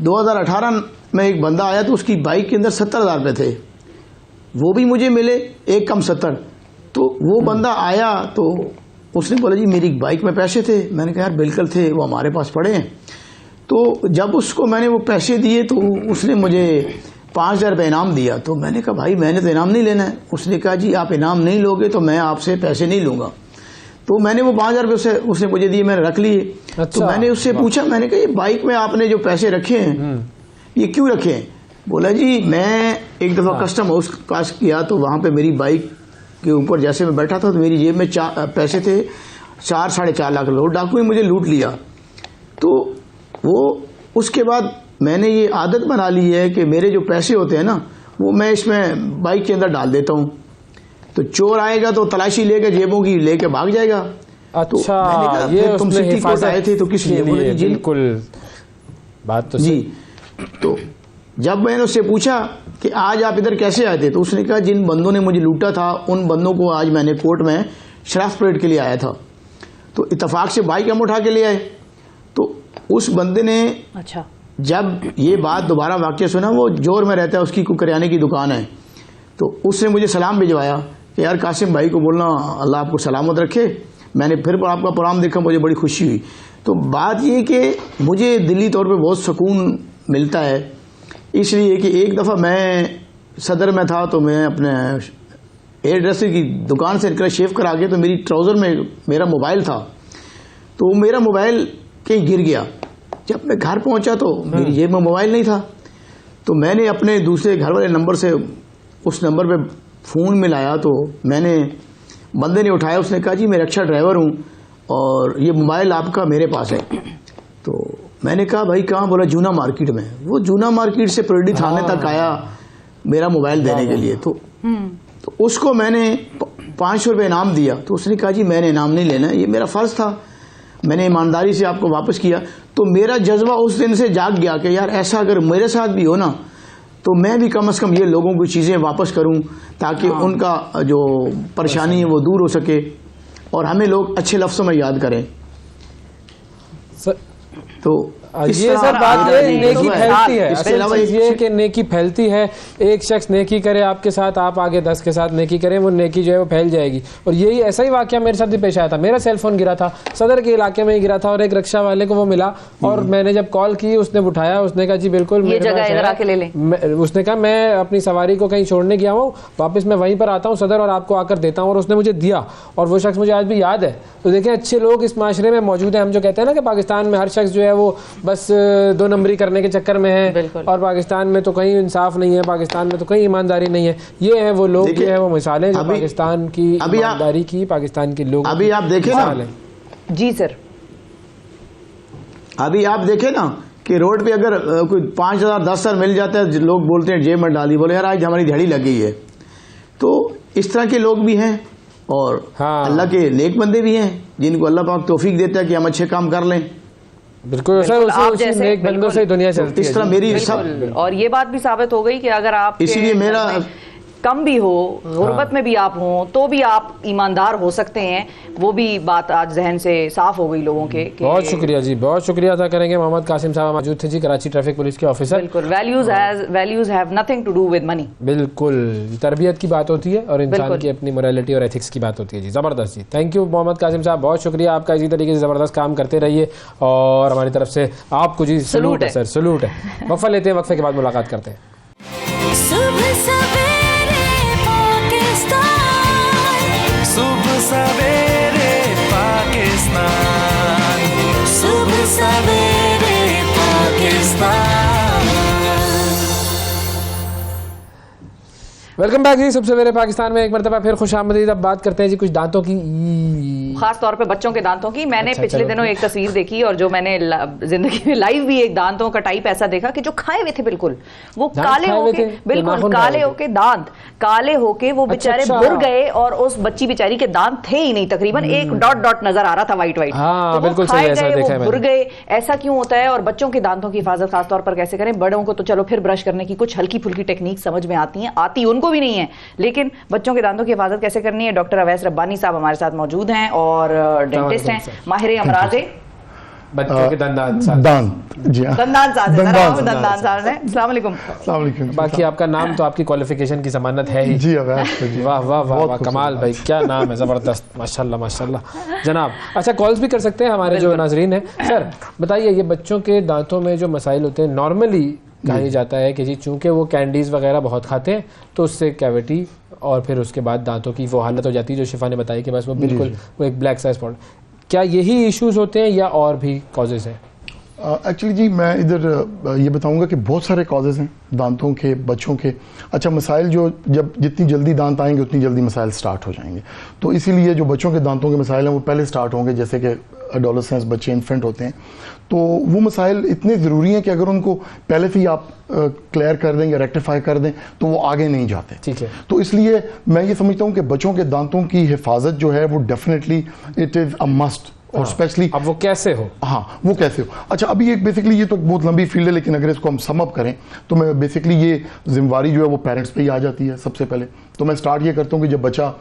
2018 में एक बंदा आया तो उसकी बाइक के अंदर 70,000 रुपये थे, वो भी मुझे मिले, एक कम 70। तो वो बंदा आया तो उसने बोला जी मेरी बाइक में पैसे थे। मैंने कहा यार बिल्कुल थे, वो हमारे पास पड़े हैं। तो जब उसको मैंने वो पैसे दिए तो उसने मुझे 5,000 रुपये इनाम दिया। तो मैंने कहा भाई मैंने तो इनाम नहीं लेना है। उसने कहा जी आप इनाम नहीं लोगे तो मैं आपसे पैसे नहीं लूँगा। तो मैंने वो 5,000 रुपये उसने मुझे दिए, मैंने रख लिए। अच्छा, तो मैंने उससे पूछा, मैंने कहा ये बाइक में आपने जो पैसे रखे हैं ये क्यों रखे हैं? बोला जी मैं एक दफ़ा कस्टम हाउस पास किया तो वहाँ पे मेरी बाइक के ऊपर जैसे मैं बैठा था तो मेरी जेब में पैसे थे 4-4.5 लाख। लोग डाकुओं ने मुझे लूट लिया। तो वो उसके बाद मैंने ये आदत बना ली है कि मेरे जो पैसे होते हैं ना वो मैं इसमें बाइक के अंदर डाल देता हूँ। तो चोर आएगा तो तलाशी लेके जेबों की लेके भाग जाएगा। अच्छा, तो ये तुम उसने सिटी कोर्ट आए थे तो किस लिए? बोले जी बिल्कुल, बात तो जी। तो जब मैंने उससे पूछा कि आज आप इधर कैसे आए थे तो उसने कहा जिन बंदों ने मुझे लूटा था उन बंदों को आज मैंने कोर्ट में शराफ परेड के लिए आया था। तो इत्तेफाक से बाइक हम उठा के ले आए। तो उस बंदे ने अच्छा जब ये बात दोबारा वाक़या सुना, वो जोर में रहता है, उसकी कोई करियाने की दुकान है, तो उसने मुझे सलाम भिजवाया कि यार कासिम भाई को बोलना अल्लाह आपको सलामत रखे। मैंने फिर आपका प्रोग्राम देखा, मुझे बड़ी खुशी हुई। तो बात ये कि मुझे दिली तौर पे बहुत सुकून मिलता है, इसलिए कि एक दफ़ा मैं सदर में था तो मैं अपने हेयर ड्रेसर की दुकान से निकला शेव करा के, तो मेरी ट्राउज़र में मेरा मोबाइल था। तो मेरा मोबाइल कहीं गिर गया। जब मैं घर पहुंचा तो मेरी जेब में मोबाइल नहीं था। तो मैंने अपने दूसरे घर वाले नंबर से उस नंबर पे फ़ोन मिलाया तो मैंने बंदे ने उठाया। उसने कहा जी मैं रिक्शा ड्राइवर हूँ और ये मोबाइल आपका मेरे पास है। तो मैंने कहा भाई कहाँ? बोला जूना मार्केट में। वो जूना मार्केट से परेडी थाने तक आया मेरा मोबाइल देने के लिए। तो उसको मैंने 500 रुपये इनाम दिया। तो उसने कहा जी मैंने इनाम नहीं लेना, ये मेरा फ़र्ज़ था, मैंने ईमानदारी से आपको वापस किया। तो मेरा जज्बा उस दिन से जाग गया कि यार ऐसा अगर मेरे साथ भी हो ना तो मैं भी कम से कम ये लोगों की चीज़ें वापस करूं ताकि उनका जो परेशानी है वो दूर हो सके और हमें लोग अच्छे लफ्ज़ों में याद करें। तो ये सब बात है, नेकी फैलती है। असल चीज़ ये है कि नेकी फैलती है। एक शख्स नेकी करे आपके साथ, आप आगे 10 के साथ नेकी करें, वो नेकी जो है वो फैल जाएगी। और यही ऐसा ही वाकया मेरे साथ भी पेश आया था। मेरा सेलफोन गिरा था, सदर के इलाके में ही गिरा था और एक रिक्शा वाले को वो मिला और मैंने जब कॉल की उसने उठाया, उसने कहा जी बिल्कुल ये जगह इधर आके ले लें। उसने कहा मैं अपनी सवारी को कहीं छोड़ने गया हूँ, वापस मैं वहीं पर आता हूँ सदर और आपको आकर देता हूँ। और उसने मुझे दिया और वो शख्स मुझे आज भी याद है। तो देखें अच्छे लोग इस माशरे में मौजूद हैं। हम जो कहते हैं ना कि पाकिस्तान में हर शख्स जो है वो बस 2 नंबरी करने के चक्कर में है और पाकिस्तान में तो कहीं इंसाफ नहीं है, पाकिस्तान में तो कहीं ईमानदारी नहीं है। ये है वो लोग, ये है वो मिसालें जो पाकिस्तान की ईमानदारी की, पाकिस्तान के लोग अभी आप देखें ना। जी सर, अभी आप देखें ना कि रोड पे अगर कोई 5,000 10,000 मिल जाता है, लोग बोलते हैं जेब में डाली, बोले यार आज हमारी दिहाड़ी लग गई है। तो इस तरह के लोग भी हैं और अल्लाह के नेक बंदे भी हैं जिनको अल्लाह पाक तौफीक देता है कि हम अच्छे काम कर लें। बिल्कुल सर, आप जैसे नेक बंदों से दुनिया चलती है। इस तरह मेरी सब, और ये बात भी साबित हो गई कि अगर आप इसीलिए मेरा कम भी हो, गुर्बत में भी आप हों तो भी आप ईमानदार हो सकते हैं। वो भी बात आज जहन से साफ हो गई लोगों के। बहुत शुक्रिया जी, बहुत शुक्रिया अदा करेंगे। मोहम्मद कासिम साहब मौजूद थे जी, कराची ट्रैफिक पुलिस के ऑफिसर। बिल्कुल, values have nothing to do with money. बिल्कुल, तरबियत की बात होती है और इंसान की अपनी मोरालिटी और एथिक्स की बात होती है जी। जबरदस्त जी, थैंक यू मोहम्मद कासिम साहब, बहुत शुक्रिया आपका। इसी तरीके से जबरदस्त काम करते रहिए और हमारी तरफ से आपको जी सलूट है सर, सलूट है। वक्फा लेते हैं, वक्फे के बाद मुलाकात करते हैं। सुबह सवेरे पाकिस्तान, सुबह सवेरे पाकिस्तान। वेलकम बैक जी, सबसे पहले पाकिस्तान में एक मरतबा फिर खुशामदीद। अब बात करते हैं जी कुछ दांतों की, खास तौर पे बच्चों के दांतों की। मैंने पिछले दिनों एक तस्वीर देखी और जो मैंने जिंदगी में लाइव भी एक दांतों का टाइप ऐसा देखा कि जो खाए हुए थे बिल्कुल, वो काले होके, बिल्कुल काले होके, दांत काले होके वो बेचारे भुर गए और उस बच्ची बेचारी के दांत थे ही नहीं, तकरीबन एक डॉट डॉट नजर आ रहा था वाइट वाइट। बिल्कुल सही, ऐसा देखा है। भुर गए, ऐसा क्यों होता है? और बच्चों के दांतों की हिफाजत खासतौर पर कैसे करें? बड़ों को तो चलो फिर ब्रश करने की कुछ हल्की फुल्की टेक्निक समझ में आती है, आती उनको किसको भी नहीं है, लेकिन बच्चों के दांतों की हिफाजत कैसे करनी है, डॉक्टर अवैस रब्बानी साहब हमारे साथ मौजूद हैं और डेंटिस्ट हैं, माहिर अमराज़े बच्चों के दंदान जी हाँ, दंदान साज है, दंदान साज है। अस्सलाम वालेकुम। अस्सलाम वालेकुम। बाकी आपका नाम तो आपकी क्वालिफिकेशन की जमानत है ही। जी अवैस जी, वाह वाह वाह वाह, कमाल भाई, क्या नाम है, जबरदस्त, माशाल्लाह माशाल्लाह जनाब। अच्छा, कॉल्स भी कर सकते हैं हमारे जो नाजरीन हैं। सर बताइए, ये बच्चों के दांतों में जो मसाइल होते हैं, नॉर्मली कहा जाता है कि जी चूंकि वो कैंडीज वगैरह बहुत खाते हैं तो उससे कैविटी और फिर उसके बाद दांतों की वो हालत हो जाती है जो शिफा ने बताई कि बस वो बिल्कुल वो एक ब्लैक सा स्पॉट। क्या यही इश्यूज होते हैं या और भी कॉजेज हैं? एक्चुअली जी मैं इधर ये बताऊंगा कि बहुत सारे कॉजेज़ हैं दांतों के, बच्चों के। अच्छा, मसाइल जो जब जितनी जल्दी दांत आएंगे उतनी जल्दी मसाइल स्टार्ट हो जाएंगे, तो इसीलिए जो बच्चों के दांतों के मसाइल हैं वो पहले स्टार्ट होंगे, जैसे कि एडोलेसेंस बच्चे, इन्फेंट होते हैं, तो वो मसाइल इतने ज़रूरी हैं कि अगर उनको पहले से ही आप क्लियर कर दें या रेक्टिफाई कर दें तो वो आगे नहीं जाते। ठीक है, तो इसलिए मैं ये समझता हूँ कि बच्चों के दांतों की हिफाजत जो है वो definitely it is a must. और स्पेशली अब वो कैसे हो? हाँ, वो कैसे हो। अच्छा, अभी एक बेसिकली ये तो बहुत लंबी फील्ड है, लेकिन अगर इसको हम सम अप करें तो मैं बेसिकली ये जिम्मेवारी जो है वो पेरेंट्स पे ही आ जाती है सबसे पहले। तो मैं स्टार्ट ये करता हूँ कि जब बच्चा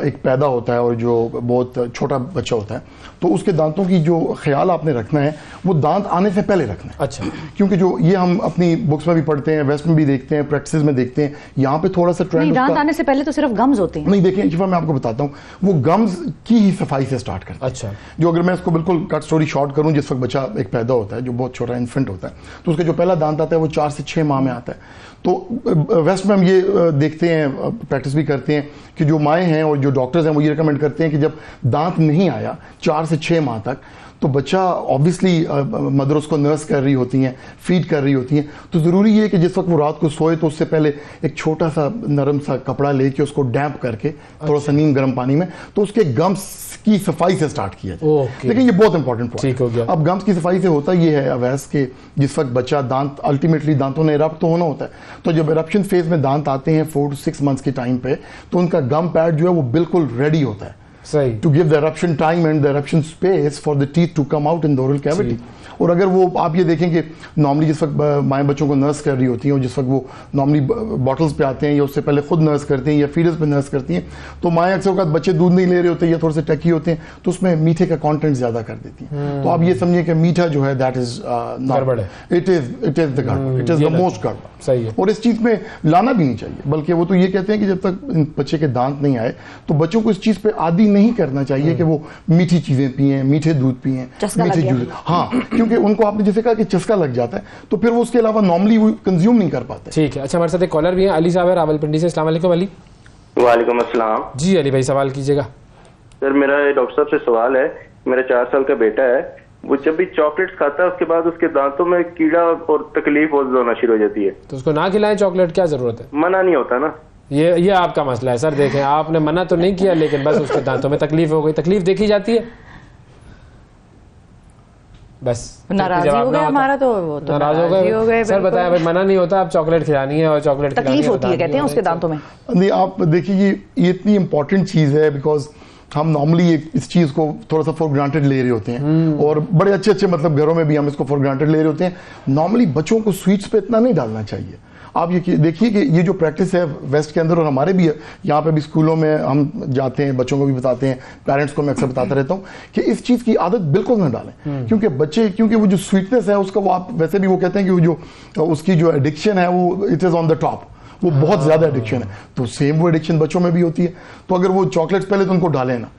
एक पैदा होता है और जो बहुत छोटा बच्चा होता है तो उसके दांतों की जो ख्याल आपने रखना है वो दांत आने से पहले रखना है। अच्छा, क्योंकि जो ये हम अपनी बुक्स में भी पढ़ते हैं, वेस्ट में भी देखते हैं, प्रैक्टिस में देखते हैं, यहाँ पे थोड़ा सा ट्रेंड दांत आने से पहले तो सिर्फ गम्स होते हैं। नहीं, देखिए शिफा, मैं आपको बताता हूँ, वो गम्स की ही सफाई से स्टार्ट करते हैं। अच्छा, जो अगर मैं इसको बिल्कुल कट स्टोरी शॉर्ट करूं, जिस वक्त बच्चा एक पैदा होता है जो बहुत छोटा इन्फेंट होता है तो उसका जो पहला दांत आता है वो 4 से 6 माह में आता है। तो वेस्ट में हम ये देखते हैं, प्रैक्टिस भी करते हैं कि जो माएँ हैं और जो डॉक्टर्स हैं वो ये रिकमेंड करते हैं कि जब दांत नहीं आया 4 से 6 माह तक तो बच्चा ऑब्वियसली मदर उसको नर्स कर रही होती हैं, फीड कर रही होती हैं, तो ज़रूरी है कि जिस वक्त वो रात को सोए तो उससे पहले एक छोटा सा नरम सा कपड़ा लेके उसको डैम्प करके थोड़ा सा नीम गर्म पानी में तो उसके गम्स की सफाई से स्टार्ट किया जाए। लेकिन ये बहुत इंपॉर्टेंट पॉइंट हो गया। अब गम्स की सफाई से होता ये है अवैस के जिस वक्त बच्चा दांत अल्टीमेटली दांतों ने इरप्ट तो होना होता है, तो जब इरप्शन फेज में दांत आते हैं 4 to 6 मंथ्स के टाइम पे तो उनका गम पैड जो है वो बिल्कुल रेडी होता है to give the eruption time and the eruption space for the teeth to come out in the oral cavity। और अगर वो आप ये देखें कि नॉर्मली जिस वक्त माएँ बच्चों को नर्स कर रही होती हैं और जिस वक्त वो नॉर्मली बॉटल्स पे आते हैं या उससे पहले खुद नर्स करती हैं या फीडर्स पे नर्स करती हैं तो माएँ अक्सर वक्त बच्चे दूध नहीं ले रहे होते या थोड़े से टकी होते हैं तो उसमें मीठे का कंटेंट ज़्यादा कर देती हैं। तो आप ये समझिए कि मीठा जो है दैट इज गड़बड़ है, इट इज़ द गड़बड़, इट इज़ द मोस्ट गड़बड़। सही है। और इस चीज़ में लाना भी नहीं चाहिए, बल्कि वो तो ये कहते हैं कि जब तक बच्चे के दांत नहीं आए तो बच्चों को इस चीज़ पे आदी नहीं करना चाहिए कि वो मीठी चीज़ें पिएं, मीठे दूध पिएं, मीठे जूस। हाँ, क्योंकि उनको आपने जैसे कहा कि चस्का लग जाता है तो फिर वो उसके अलावा नॉर्मली वो कंज्यूम नहीं कर पाते। ठीक है। अच्छा, हमारे साथ एक कॉलर भी है, अली साहब है रावलपिंडी से। अस्सलाम वालेकुम अली। वालेकुम अस्सलाम। जी अली भाई, सवाल कीजिएगा। सर मेरा डॉक्टर साहब से सवाल है, मेरा 4 साल का बेटा है, वो जब भी चॉकलेट्स खाता है उसके बाद उसके दांतों में कीड़ा और तकलीफ होना शुरू हो जाती है। तो उसको ना खिलाएं चॉकलेट, क्या जरूरत है? मना नहीं होता ना, ये आपका मसला है सर। देखें, आपने मना तो नहीं किया लेकिन बस उसके दांतों में तकलीफ हो गई। तकलीफ देखी जाती है, बस नाराज हो गया हमारा, तो वो तो नाराज हो गए। सर बताया भाई, मना नहीं होता, आप चॉकलेट खिलानी है और चॉकलेट तकलीफ होती है कहते हैं उसके दांतों में। नहीं, आप देखिए ये इतनी इंपॉर्टेंट चीज़ है बिकॉज हम नॉर्मली इस चीज़ को थोड़ा सा फॉर ग्रांटेड ले रहे होते हैं और बड़े अच्छे मतलब घरों में भी हम इसको फॉर ग्रांटेड ले रहे होते हैं। नॉर्मली बच्चों को स्वीट्स पे इतना नहीं डालना चाहिए। आप ये देखिए कि ये जो प्रैक्टिस है वेस्ट के अंदर और हमारे भी है, यहाँ पे भी स्कूलों में हम जाते हैं, बच्चों को भी बताते हैं, पेरेंट्स को मैं अक्सर बताता रहता हूँ कि इस चीज़ की आदत बिल्कुल ना डालें। क्योंकि बच्चे, क्योंकि वो जो स्वीटनेस है उसका वो आप वैसे भी वो कहते हैं कि वो जो उसकी जो एडिक्शन है वो it is on the top, वो बहुत ज़्यादा एडिक्शन है। तो सेम वो एडिक्शन बच्चों में भी होती है। तो अगर वो चॉकलेट्स पहले तो उनको डालें ना,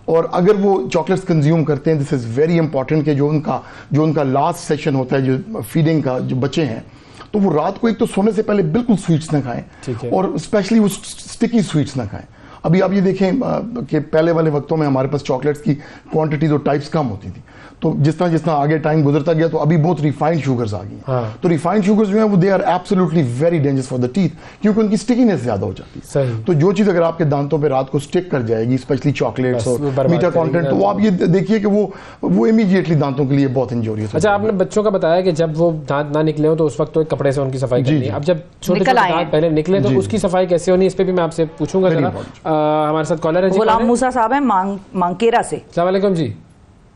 और अगर वो चॉकलेट्स कंज्यूम करते हैं, दिस इज़ वेरी इंपॉर्टेंट कि जो उनका लास्ट सेशन होता है जो फीडिंग का, जो बच्चे हैं तो वो रात को एक तो सोने से पहले बिल्कुल स्वीट्स ना खाएं और स्पेशली वो स्टिकी स्वीट्स ना खाएं। अभी आप ये देखें कि पहले वाले वक्तों में हमारे पास चॉकलेट्स की क्वांटिटीज और टाइप्स कम होती थी, तो जिस तरह आगे टाइम गुजरता गया तो अभी बहुत रिफाइंड शुगर्स आ गई हैं। हाँ। तो रिफाइंड शुगर्स जो है वो they are absolutely very dangerous for the teeth, क्योंकि उनकी स्टिकीनेस ज्यादा हो जाती है। सही। तो जो चीज़ अगर आपके दांतों पे रात को स्टिक कर जाएगी, स्पेशली चॉकलेट्स और मीठा कंटेंट, तो आप ये देखिए कि वो इमीडिएटली दांतों के लिए बहुत इंजोरियस। अच्छा, आपने बच्चों का बताया कि जब वो दांत ना निकले हो तो उस वक्त तो एक कपड़े से उनकी सफाई करनी है। अब जब छोटे दांत पहले निकले तो उसकी सफाई कैसे होनी, इस पे भी मैं आपसे पूछूंगा जरा। हमारे साथ कॉलर है जी, गुलाम मूसा साहब हैं मांकेरा से। अस्सलाम वालेकुम जी।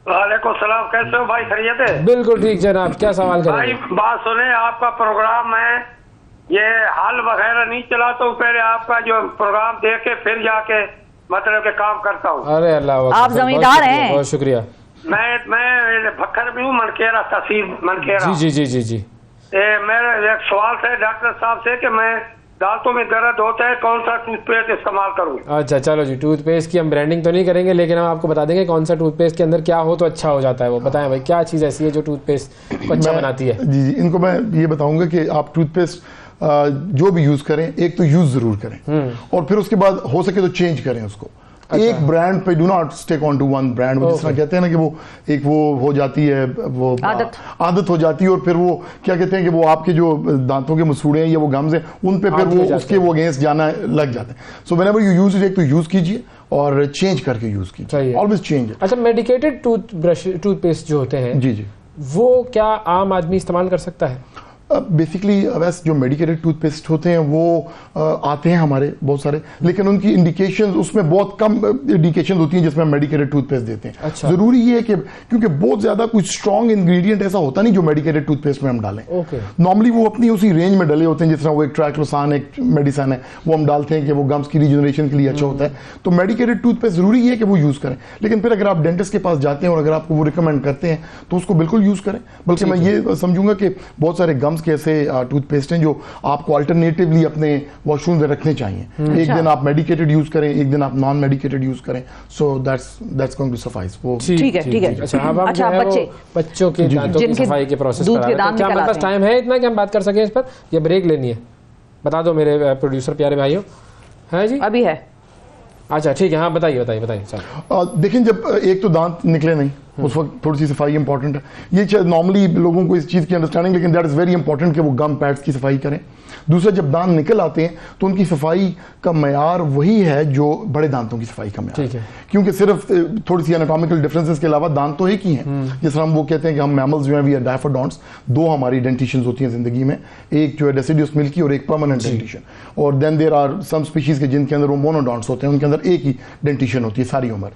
वालेकुम सलाम, कैसे हो भाई, खैरियत है? बिल्कुल ठीक जनाब, क्या सवाल करें भाई? बात सुने, आपका प्रोग्राम है ये हल वगैरह नहीं चलाता हूँ, पहले आपका जो प्रोग्राम देख के फिर जाके मतलब के काम करता हूँ। अरे अल्लाह अकबर, आप जमींदार हैं? बहुत शुक्रिया। मैं भक्खर भी हूँ, मनकेरा तहसील मनकेरा। जी जी जी जी जी। मेरा एक सवाल है डॉक्टर साहब से कि मैं दांतों में दर्द होता है, कौन सा टूथपेस्ट इस्तेमाल करूँ? अच्छा चलो जी, टूथपेस्ट की हम ब्रांडिंग तो नहीं करेंगे, लेकिन हम आपको बता देंगे कौन सा टूथपेस्ट के अंदर क्या हो तो अच्छा हो जाता है। वो बताएं भाई, क्या चीज़ ऐसी है जो टूथपेस्ट को अच्छा बनाती है? जी जी, इनको मैं ये बताऊंगा कि आप टूथपेस्ट जो भी यूज करें, एक तो यूज जरूर करें और फिर उसके बाद हो सके तो चेंज करें उसको। अच्छा। एक ब्रांड पे do not stick on to one brand. जिस तरह कहते हैं ना कि वो एक वो हो जाती है, वो आदत हो जाती है और फिर वो क्या कहते हैं कि वो आपके जो दांतों के मसूड़े हैं या वो गम्स हैं उन पे फिर वो उसके वो अगेंस्ट जाना लग जाते हैं। So whenever you use it, एक तो यूज कीजिए और चेंज करके यूज कीजिए, ऑलवेज चेंज। अच्छा, मेडिकेटेड टूथपेस्ट जो होते हैं, जी जी, वो क्या आम आदमी इस्तेमाल कर सकता है? बेसिकली वैसे जो मेडिकेटेड टूथपेस्ट होते हैं वो आते हैं हमारे बहुत सारे, लेकिन उनकी इंडिकेशंस उसमें बहुत कम इंडिकेशंस होती हैं जिसमें मेडिकेटेड टूथपेस्ट देते हैं। अच्छा। जरूरी ये है कि क्योंकि बहुत ज्यादा कुछ स्ट्रॉन्ग इंग्रेडिएंट ऐसा होता नहीं जो मेडिकेटेड टूथपेस्ट में हम डालें। नॉर्मली वो अपनी उसी रेंज में डले होते हैं, जिस तरह वो एक ट्राइक्लोसान एक मेडिसिन है, वो हम डालते हैं कि वो गम्स की रिजनरेशन के लिए अच्छा होता है। तो मेडिकेटेड टूथपेस्ट जरूरी है कि वो यूज करें, लेकिन फिर अगर आप डेंटिस्ट के पास जाते हैं और अगर आपको वो रिकमेंड करते हैं तो उसको बिल्कुल यूज करें। बल्कि मैं ये समझूंगा कि बहुत सारे गम्स के ऐसे टूथपेस्ट हैं जो आपको अल्टरनेटिवली अपने वॉशरूम में रखने चाहिए। एक दिन आप मेडिकेटेड यूज करें, एक दिन आप नॉन मेडिकेटेड यूज करें। So that's going to suffice. वो ठीक है ठीक है। अच्छा, बच्चों के दांतों की सफाई के प्रोसेस पर क्या हमारे पास टाइम है इतना कि हम बात कर सकें इस पर, या ब्रेक लेनी है? बता दो मेरे प्रोड्यूसर प्यारे भाइयों। है जी, अभी है। अच्छा ठीक है, हाँ बताइए बताइए बताइए। देखिए, जब एक तो दांत निकले नहीं उस वक्त थोड़ी सी सफाई इंपॉर्टेंट है। ये नॉर्मली लोगों को इस चीज़ की अंडरस्टैंडिंग, लेकिन दैट इज़ वेरी इंपॉर्टेंट कि वो गम पैड्स की सफाई करें। दूसरा, जब दांत निकल आते हैं तो उनकी सफाई का मयार वही है जो बड़े दांतों की सफाई का मयार है, क्योंकि सिर्फ थोड़ी सी एनाटॉमिकल डिफरेंसेस के अलावा दांत तो एक ही हैं। जिस तरह हम वो कहते हैं कि हम मैमल्स जो हैं वी आर डायफोडोंट्स, दो हमारी डेंटिशंस होती हैं जिंदगी में, एक जो है डेसिडियस मिल्की और एक परमानेंट डेंटिशन। और then there are some species के जिनके अंदर वो मोनोडोंट्स होते हैं, उनके अंदर एक ही डेंटिशन होती है सारी उम्र।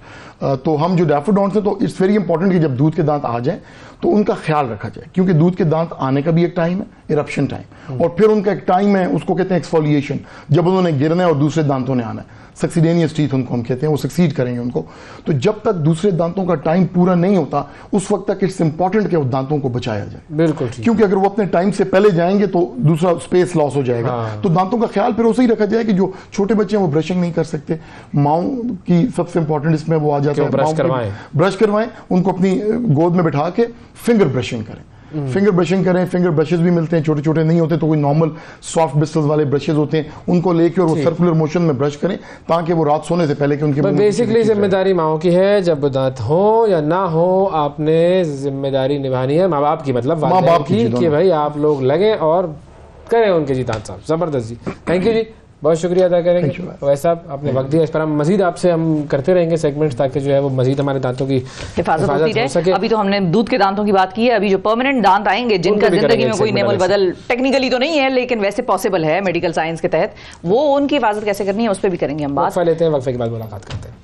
तो हम जो डायफोडोंट्स हैं, तो इट्स वेरी इंपॉर्टेंट कि जब दूध के दांत आ जाए तो उनका ख्याल रखा जाए, क्योंकि दूध के दांत आने का भी एक टाइम है, इरप्शन टाइम, और फिर उनका एक टाइम है, उसको कहते हैं एक्सफोलिएशन, जब उन्होंने गिरना है और दूसरे दांतों ने आना है। सक्सीडेनियस टीथ उनको हम कहते हैं, वो सक्सीड करेंगे उनको। तो जब तक दूसरे दांतों का टाइम पूरा नहीं होता उस वक्त तक इट्स इंपॉर्टेंट कि उस दांतों को बचाया जाए। बिल्कुल, क्योंकि अगर वो अपने टाइम से पहले जाएंगे तो दूसरा स्पेस लॉस हो जाएगा। तो दांतों का ख्याल फिर उसे ही रखा जाए कि जो छोटे बच्चे हैं वो ब्रशिंग नहीं कर सकते, माओ की सबसे इंपॉर्टेंट इसमें वो आ जाता है, ब्रश करवाएं, उनको अपनी गोद में बिठा के फिंगर ब्रशिंग करें। फिंगर ब्रशिंग करें। फिंगर ब्रशेस भी मिलते हैं, छोटे छोटे नहीं होते तो कोई नॉर्मल सॉफ्ट ब्रिस्टल्स वाले ब्रशेस होते हैं, उनको लेके और वो सर्कुलर मोशन में ब्रश करें ताकि वो रात सोने से पहले कि उनके बेसिकली जिम्मेदारी माओ की है, जब दांत हो या ना हो आपने जिम्मेदारी निभानी है माँ बाप की, मतलब माँ बाप की, कि भाई आप लोग लगे और करें उनके जी दांत साहब। जबरदस्त जी, थैंक यू जी, बहुत शुक्रिया अदा करेंगे वैसा आपने वक्त दिया। इस पर हम मजीद आपसे हम करते रहेंगे सेगमेंट्स, ताकि जो है वो मजीद हमारे दांतों की हिफाजत होती रहे। अभी तो हमने दूध के दांतों की बात की है, अभी जो परमानेंट दांत आएंगे जिनका जिंदगी में कोई नेमल बदल टेक्निकली तो नहीं है लेकिन वैसे पॉसिबल है मेडिकल साइंस के तहत, वो उनकी हिफाजत कैसे करनी है उस पर भी करेंगे हम बात। लेते हैं, वक्फे के बाद मुलाकात करते हैं।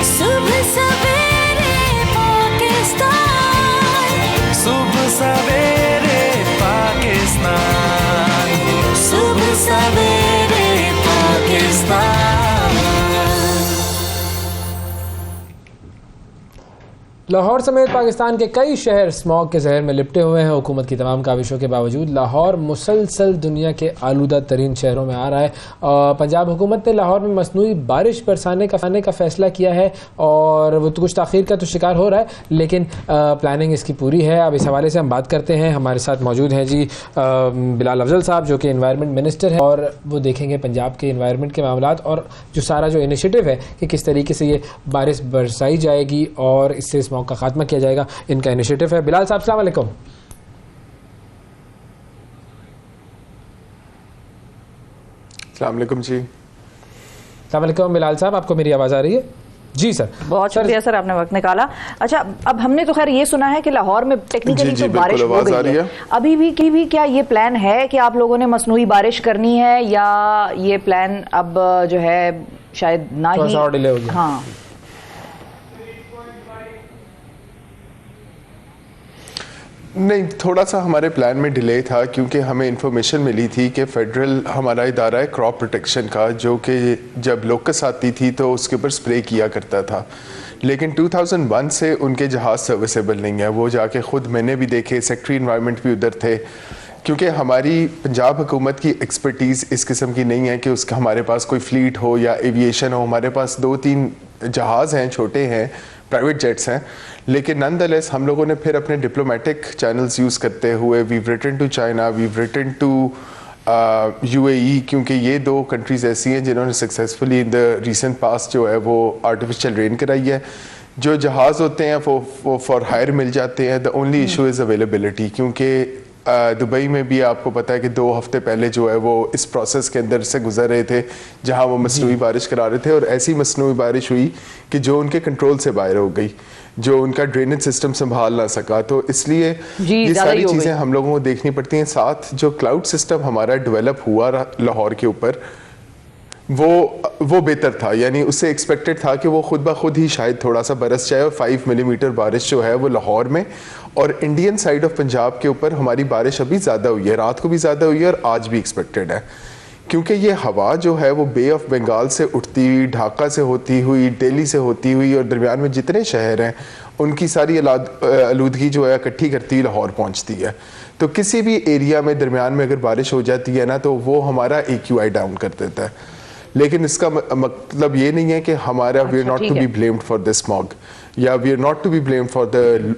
सुबह सवेरे पाकिस्तान, सुबह सवेरे पाकिस्तान, सुबह सवेरे पाकिस्तान। लाहौर समेत पाकिस्तान के कई शहर स्मॉग के जहर में लिपटे हुए हैं। हुकूमत की तमाम काविशों के बावजूद लाहौर मुसलसल दुनिया के आलूदा तरीन शहरों में आ रहा है। पंजाब हुकूमत ने लाहौर में मसनूई बारिश बरसाने का फैसला किया है और वो तो कुछ ताख़ीर का तो शिकार हो रहा है, लेकिन प्लानिंग इसकी पूरी है। अब इस हवाले से हम बात करते हैं। हमारे साथ मौजूद हैं जी बिलाल अफजल साहब, जो कि एनवायरनमेंट मिनिस्टर हैं, और वो देखेंगे पंजाब के एनवायरनमेंट के मामलात और जो सारा जो इनिशिएटिव है कि किस तरीके से ये बारिश बरसाई जाएगी और इससे स्मॉग का खात्मा किया जाएगा, इनका इनिशिएटिव है। बिलाल साहब अस्सलाम वालेकुम। अस्सलाम वालेकुम जी। अस्सलाम वालेकुम बिलाल साहब, आपको मेरी आवाज़ आ रही है? जी सर, बहुत शुक्रिया सर, आपने वक्त निकाला। अच्छा, अब हमने तो खैर ये सुना है कि लाहौर में टेक्निकली तो बारिश हो गई है, अभी भी क्या ये प्लान है कि आप लोगों ने मसनूई बारिश करनी है, या ये प्लान अब जो है शायद ना ही और डिले हो गया? हाँ, नहीं, थोड़ा सा हमारे प्लान में डिले था क्योंकि हमें इंफॉर्मेशन मिली थी कि फेडरल हमारा इदारा है क्रॉप प्रोटेक्शन का, जो कि जब लोकस आती थी तो उसके ऊपर स्प्रे किया करता था, लेकिन 2001 से उनके जहाज़ सर्विसेबल नहीं है। वो जाके ख़ुद मैंने भी देखे, सेक्रेटरी इन्वायरमेंट भी उधर थे, क्योंकि हमारी पंजाब हुकूमत की एक्सपर्टीज़ इस किस्म की नहीं है कि उसका हमारे पास कोई फ्लीट हो या एविएशन हो। हमारे पास 2-3 जहाज़ हैं, छोटे हैं, प्राइवेट जेट्स हैं, लेकिन नॉनदलेस हम लोगों ने फिर अपने डिप्लोमेटिक चैनल्स यूज़ करते हुए we've written to China, we've written to UAE, क्योंकि ये 2 कंट्रीज़ ऐसी हैं जिन्होंने successfully in the recent past जो है वो आर्टिफिशियल रेन कराई है। जो जहाज़ होते हैं वो फॉर हायर मिल जाते हैं। The only issue is availability, क्योंकि दुबई में भी आपको पता है कि 2 हफ्ते पहले जो है वो इस प्रोसेस के अंदर से गुजर रहे थे जहां वो मसनूई बारिश करा रहे थे, और ऐसी मसनूई बारिश हुई कि जो उनके कंट्रोल से बाहर हो गई, जो उनका ड्रेनेज सिस्टम संभाल ना सका। तो इसलिए ये सारी चीज़ें हम लोगों को देखनी पड़ती हैं। साथ जो क्लाउड सिस्टम हमारा डेवलप हुआ लाहौर के ऊपर, वो बेहतर था, यानी उससे एक्सपेक्टेड था कि वो खुद ब खुद ही शायद थोड़ा सा बरस जाए, और 5 मिलीमीटर बारिश जो है वो लाहौर में और इंडियन साइड ऑफ पंजाब के ऊपर हमारी बारिश अभी ज़्यादा हुई है, रात को भी ज़्यादा हुई है और आज भी एक्सपेक्टेड है, क्योंकि ये हवा जो है वो बे ऑफ बंगाल से उठती हुई, ढाका से होती हुई, दिल्ली से होती हुई, और दरमियान में जितने शहर हैं उनकी सारी आलूदगी जो है इकट्ठी करती लाहौर पहुंचती है। तो किसी भी एरिया में दरमियान में अगर बारिश हो जाती है ना, तो वो हमारा AQI डाउन कर देता है, लेकिन इसका मतलब ये नहीं है कि हमारा we are not to be blamed for the smog या we are not to be blamed for the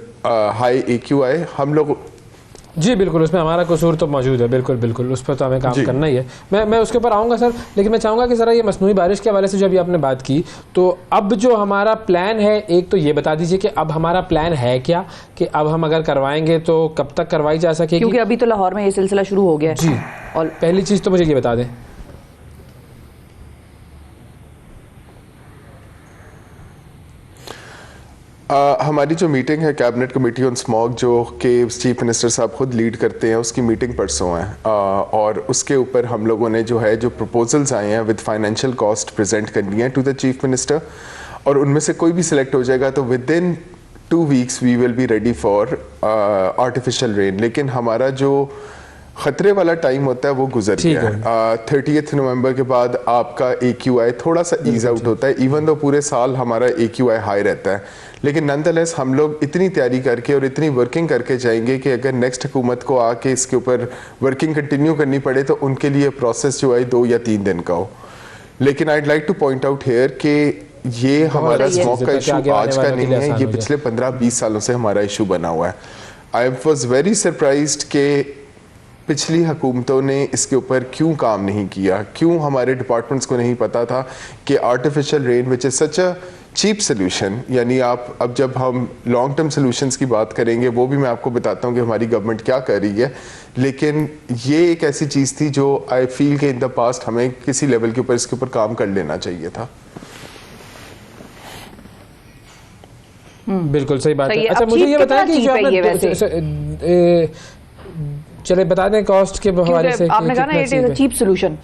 high AQI। हम लोग जी बिल्कुल, उसमें हमारा कसूर तो मौजूद है, बिल्कुल बिल्कुल, उस पर तो हमें काम करना ही है। मैं उसके ऊपर आऊँगा सर, लेकिन मैं चाहूँगा कि ज़रा ये मसनूई बारिश के हवाले से जो अभी आपने बात की, तो अब जो हमारा प्लान है, एक तो ये बता दीजिए कि अब हमारा प्लान है क्या, कि अब हम अगर करवाएंगे तो कब तक करवाई जा सकेगी, क्योंकि अभी तो लाहौर में ये सिलसिला शुरू हो गया है। जी, और पहली चीज़ तो मुझे ये बता दें। हमारी जो मीटिंग है कैबिनेट कमेटी ऑन स्मॉग, जो कि चीफ मिनिस्टर साहब खुद लीड करते हैं, उसकी मीटिंग परसों है, और उसके ऊपर हम लोगों ने जो है जो प्रपोजल्स आए हैं विद फाइनेंशियल कॉस्ट प्रेजेंट करनी है टू द चीफ मिनिस्टर, और उनमें से कोई भी सिलेक्ट हो जाएगा तो within 2 weeks we will be ready for artificial rain. लेकिन हमारा जो खतरे वाला टाइम होता है वो गुजर गया है। 30 नवंबर के बाद आपका AQI थोड़ा सा ईज आउट होता है, इवन दो पूरे साल हमारा AQI हाई रहता है, लेकिन नॉनदलेस हम लोग इतनी तैयारी करके और इतनी वर्किंग करके जाएंगे कि अगर नेक्स्ट हुकूमत को आके इसके ऊपर वर्किंग कंटिन्यू करनी पड़े तो उनके लिए प्रोसेस जो है 2 या 3 दिन का हो। लेकिन I like two point out here कि ये हमारा स्मॉग का इशू आज का नहीं है, ये पिछले 15-20 सालों से हमारा इशू बना हुआ है। आई वॉज वेरी सरप्राइज्ड कि पिछली हुकूमतों ने इसके ऊपर क्यों काम नहीं किया, क्यों हमारे डिपार्टमेंट्स को नहीं पता था कि artificial rain which is such a cheap solution, यानी आप अब जब हम लॉन्ग टर्म सोल्यूशंस की बात करेंगे वो भी मैं आपको बताता हूँ कि हमारी गवर्नमेंट क्या कर रही है, लेकिन ये एक ऐसी चीज़ थी जो आई फील कि इन द पास्ट हमें किसी लेवल के ऊपर इसके ऊपर काम कर लेना चाहिए था। बिल्कुल सही बात है। अच्छा मुझे ये बताया कि जो आपने चले बता दें कॉस्ट के हवाले से, आपने कहा ना it is a cheap solution.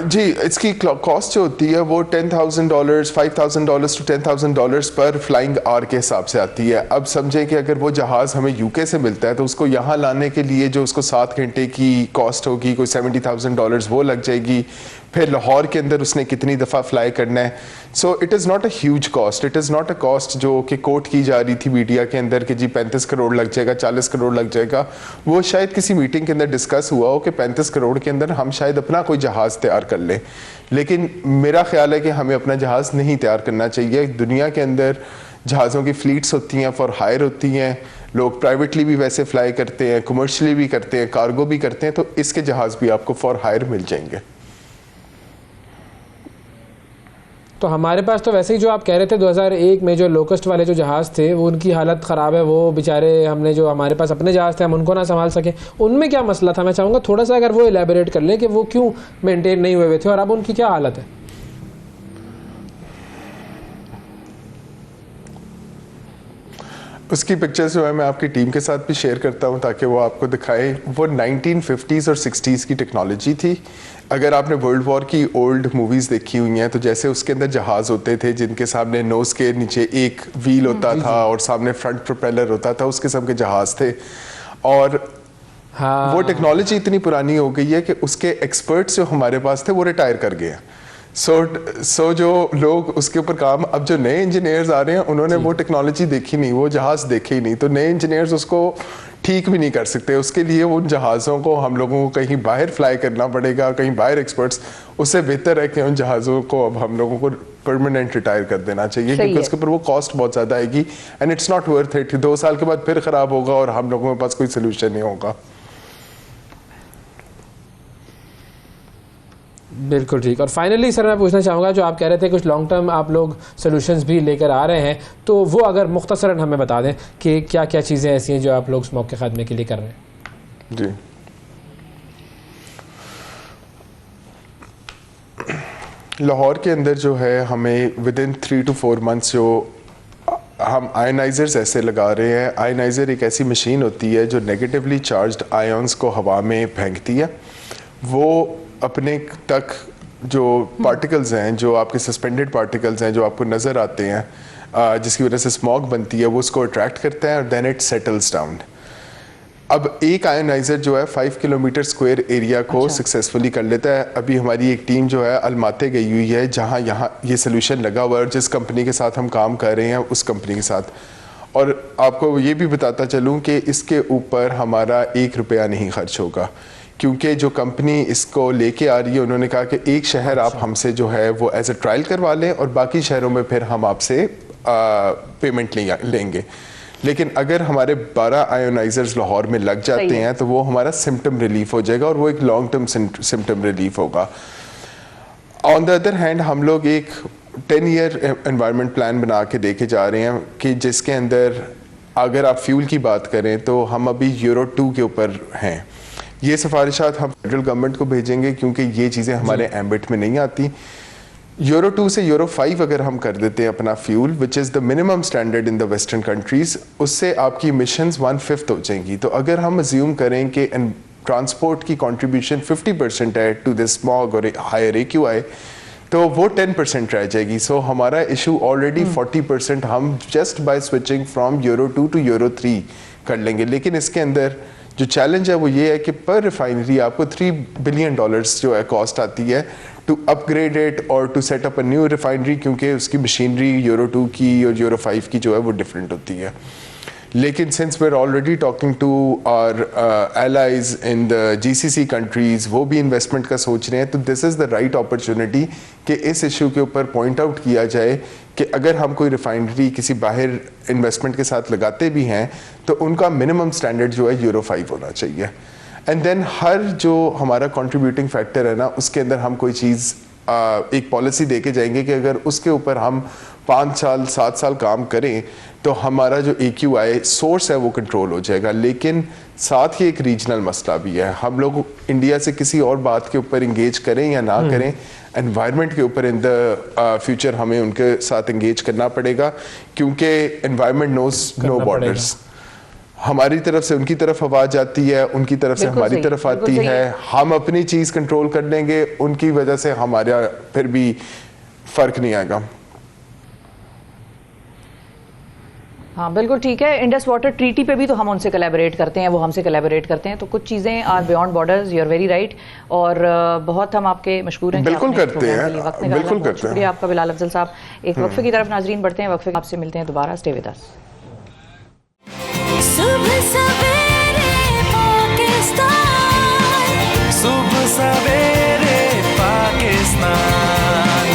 जी, इसकी कॉस्ट जो होती है वो $10,000, $5,000 to $10,000 पर फ्लाइंग आवर के हिसाब से आती है। अब समझें कि अगर वो जहाज़ हमें UK से मिलता है तो उसको यहाँ लाने के लिए जो उसको 7 घंटे की कॉस्ट होगी कोई $70,000 वो लग जाएगी, फिर लाहौर के अंदर उसने कितनी दफ़ा फ्लाई करना है। So it is not a huge cost, it is not a cost जो कि कोट की जा रही थी मीडिया के अंदर कि जी 35 करोड़ लग जाएगा, 40 करोड़ लग जाएगा। वो शायद किसी मीटिंग के अंदर डिस्कस हुआ हो कि 35 करोड़ के अंदर हम शायद अपना कोई जहाज़ तैयार कर लें, लेकिन मेरा ख्याल है कि हमें अपना जहाज़ नहीं तैयार करना चाहिए। दुनिया के अंदर जहाज़ों की फ्लीट्स होती हैं, फॉर हायर होती हैं, लोग प्राइवेटली भी वैसे फ्लाई करते हैं, कमर्शियली भी करते हैं, कार्गो भी करते हैं, तो इसके जहाज़ भी आपको फॉर हायर मिल जाएंगे। तो हमारे पास तो वैसे ही जो आप कह रहे थे 2001 में जो लोकस्ट वाले जो जहाज़ थे वो उनकी हालत ख़राब है, वो बेचारे हमने जो हमारे पास अपने जहाज़ थे हम उनको ना संभाल सके, उनमें क्या मसला था? मैं चाहूँगा थोड़ा सा अगर वो एलैबोरेट कर लें कि वो क्यों मेंटेन नहीं हुए थे और अब उनकी क्या हालत है। उसकी पिक्चर्स जो है मैं आपकी टीम के साथ भी शेयर करता हूँ ताकि वो आपको दिखाए। वो 1950s और 60s की टेक्नोलॉजी थी। अगर आपने वर्ल्ड वॉर की ओल्ड मूवीज़ देखी हुई हैं तो जैसे उसके अंदर जहाज़ होते थे जिनके सामने नोज़ के नीचे एक व्हील होता था और सामने फ्रंट प्रोपेलर होता था, उस किस्म के जहाज़ थे। और हाँ, वो टेक्नोलॉजी इतनी पुरानी हो गई है कि उसके एक्सपर्ट्स जो हमारे पास थे वो रिटायर कर गए हैं। सो जो लोग उसके ऊपर काम, अब जो नए इंजीनियर्स आ रहे हैं उन्होंने वो टेक्नोलॉजी देखी नहीं, वो जहाज़ देखे ही नहीं, तो नए इंजीनियर्स उसको ठीक भी नहीं कर सकते। उसके लिए उन जहाज़ों को हम लोगों को कहीं बाहर फ्लाई करना पड़ेगा, कहीं बाहर एक्सपर्ट्स। उससे बेहतर है कि उन जहाज़ों को अब हम लोगों को परमानेंट रिटायर कर देना चाहिए क्योंकि उसके ऊपर वो कॉस्ट बहुत ज़्यादा आएगी and it's not worth it. 2 साल के बाद फिर ख़राब होगा और हम लोगों के पास कोई सोल्यूशन नहीं होगा। बिल्कुल ठीक। और फाइनली सर मैं पूछना चाहूँगा, जो आप कह रहे थे कुछ लॉन्ग टर्म आप लोग सोल्यूशंस भी लेकर आ रहे हैं, तो वो अगर मुख्तसरन हमें बता दें कि क्या क्या चीज़ें ऐसी हैं जो आप लोग स्मोक के खात्मे के लिए कर रहे हैं। जी, लाहौर के अंदर जो है हमें विदिन 3 to 4 months जो हम आयनाइजर्स ऐसे लगा रहे हैं। आयनाइज़र एक ऐसी मशीन होती है जो नेगेटिवली चार्ज्ड आयन्स को हवा में फेंकती है। वो अपने तक जो पार्टिकल्स हैं, जो आपके सस्पेंडेड पार्टिकल्स हैं जो आपको नज़र आते हैं जिसकी वजह से स्मॉग बनती है, वो उसको अट्रैक्ट करता है और देन इट सेटल्स डाउन। अब एक आयनाइज़र जो है 5 किलोमीटर स्क्वायर एरिया को सक्सेसफुली कर लेता है। अभी हमारी एक टीम जो है अलमाते गई हुई है जहाँ यहाँ ये सोल्यूशन लगा हुआ है और जिस कंपनी के साथ हम काम कर रहे हैं उस कंपनी के साथ। और आपको ये भी बताता चलूँ कि इसके ऊपर हमारा 1 रुपया नहीं खर्च होगा क्योंकि जो कंपनी इसको लेके आ रही है उन्होंने कहा कि एक शहर आप हमसे जो है वो एज ए ट्रायल करवा लें और बाकी शहरों में फिर हम आपसे पेमेंट लेंगे। लेकिन अगर हमारे 12 आयोनाइजर्स लाहौर में लग जाते हैं तो वो हमारा सिम्टम रिलीफ हो जाएगा और वो एक लॉन्ग टर्म सिम्टम रिलीफ होगा। ऑन द अदर हैंड हम लोग एक 10 ईयर एनवायरनमेंट प्लान बना के देके जा रहे हैं कि जिसके अंदर अगर आप फ्यूल की बात करें तो हम अभी यूरो 2 के ऊपर हैं। ये सिफारिशात हम फेडरल गवर्नमेंट को भेजेंगे क्योंकि ये चीज़ें हमारे एम्बिट में नहीं आती। यूरो 2 से यूरो 5 अगर हम कर देते हैं अपना fuel which is the minimum standard in the western countries, उससे आपकी इमिशंस 1/5 हो जाएंगी। तो अगर हम अज्यूम करें कि ट्रांसपोर्ट की कंट्रीब्यूशन 50% है टू दिस स्मॉग और हायर AQI, तो वो 10% रह जाएगी। सो हमारा इशू ऑलरेडी 40% हम just by switching from Euro 2 to Euro 3 कर लेंगे। लेकिन इसके अंदर जो चैलेंज है वो ये है कि पर रिफाइनरी आपको $3 बिलियन जो है कॉस्ट आती है टू अपग्रेड इट और to set up a new refinery, क्योंकि उसकी मशीनरी यूरो 2 की और यूरो 5 की जो है वो डिफरेंट होती है। लेकिन since we are already talking to our allies in the GCC countries, वो भी इन्वेस्टमेंट का सोच रहे हैं, तो this is the right opportunity कि इस इशू के ऊपर पॉइंट आउट किया जाए कि अगर हम कोई रिफाइनरी किसी बाहर इन्वेस्टमेंट के साथ लगाते भी हैं तो उनका मिनिमम स्टैंडर्ड जो है यूरो 5 होना चाहिए। एंड देन हर जो हमारा कंट्रीब्यूटिंग फैक्टर है ना, उसके अंदर हम कोई चीज़ एक पॉलिसी दे के जाएंगे कि अगर उसके ऊपर हम 5 साल 7 साल काम करें तो हमारा जो AQI सोर्स है वो कंट्रोल हो जाएगा। लेकिन साथ ही एक रीजनल मसला भी है। हम लोग इंडिया से किसी और बात के ऊपर इंगेज करें या ना करें, एनवायरनमेंट के ऊपर इन द फ्यूचर हमें उनके साथ इंगेज करना पड़ेगा क्योंकि एनवायरनमेंट नोज नो बॉर्डर्स। हमारी तरफ से उनकी तरफ आवाज आती है, उनकी तरफ से हमारी तरफ आती है। हम अपनी चीज़ कंट्रोल कर लेंगे, उनकी वजह से हमारा फिर भी फर्क नहीं आएगा। हाँ बिल्कुल ठीक है। इंडस वाटर ट्रीटी पे भी तो हम उनसे कोलैबोरेट करते हैं, वो हमसे कोलैबोरेट करते हैं, तो कुछ चीज़ें are beyond borders. You are very right. और बहुत हम आपके मशकूर हैं। बिल्कुल करते हैं, बिल्कुल करते हैं। शुक्रिया आपका बिलाल अफजल साहब। एक वक्फे की तरफ नाजरीन बढ़ते हैं, वक्फे आपसे मिलते हैं दोबारा। Stay with us. सुबह सवेरे पाकिस्तान, सुबह सवेरे पाकिस्तान,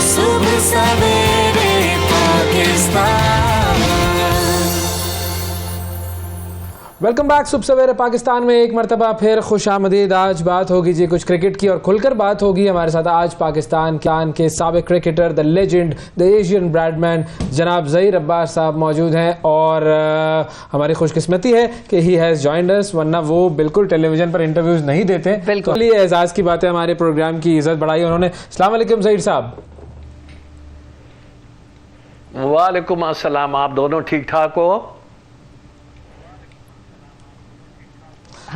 सुबह सवेरे पाकिस्तान। Welcome back. सुबह सवेरे पाकिस्तान में एक मरतबा फिर खुश आमदीद। आज बात होगी जी कुछ क्रिकेट की और खुलकर बात होगी। हमारे साथ आज पाकिस्तान के साबिक cricketer, the legend, the Asian Bradman जनाब ज़हीर अब्बास साहब मौजूद हैं और हमारी खुशकिस्मती है कि ही हैज़ जॉइंड अस, वरना वो बिल्कुल टेलीविजन पर इंटरव्यूज़ नहीं देते। बिल्कुल ये एजाज़ की बात है, हमारे प्रोग्राम की इज़्ज़त बढ़ाई उन्होंने। अस्सलाम वालेकुम ज़हीर साहब। वालेकुम अस्सलाम। आप दोनों ठीक ठाक हो?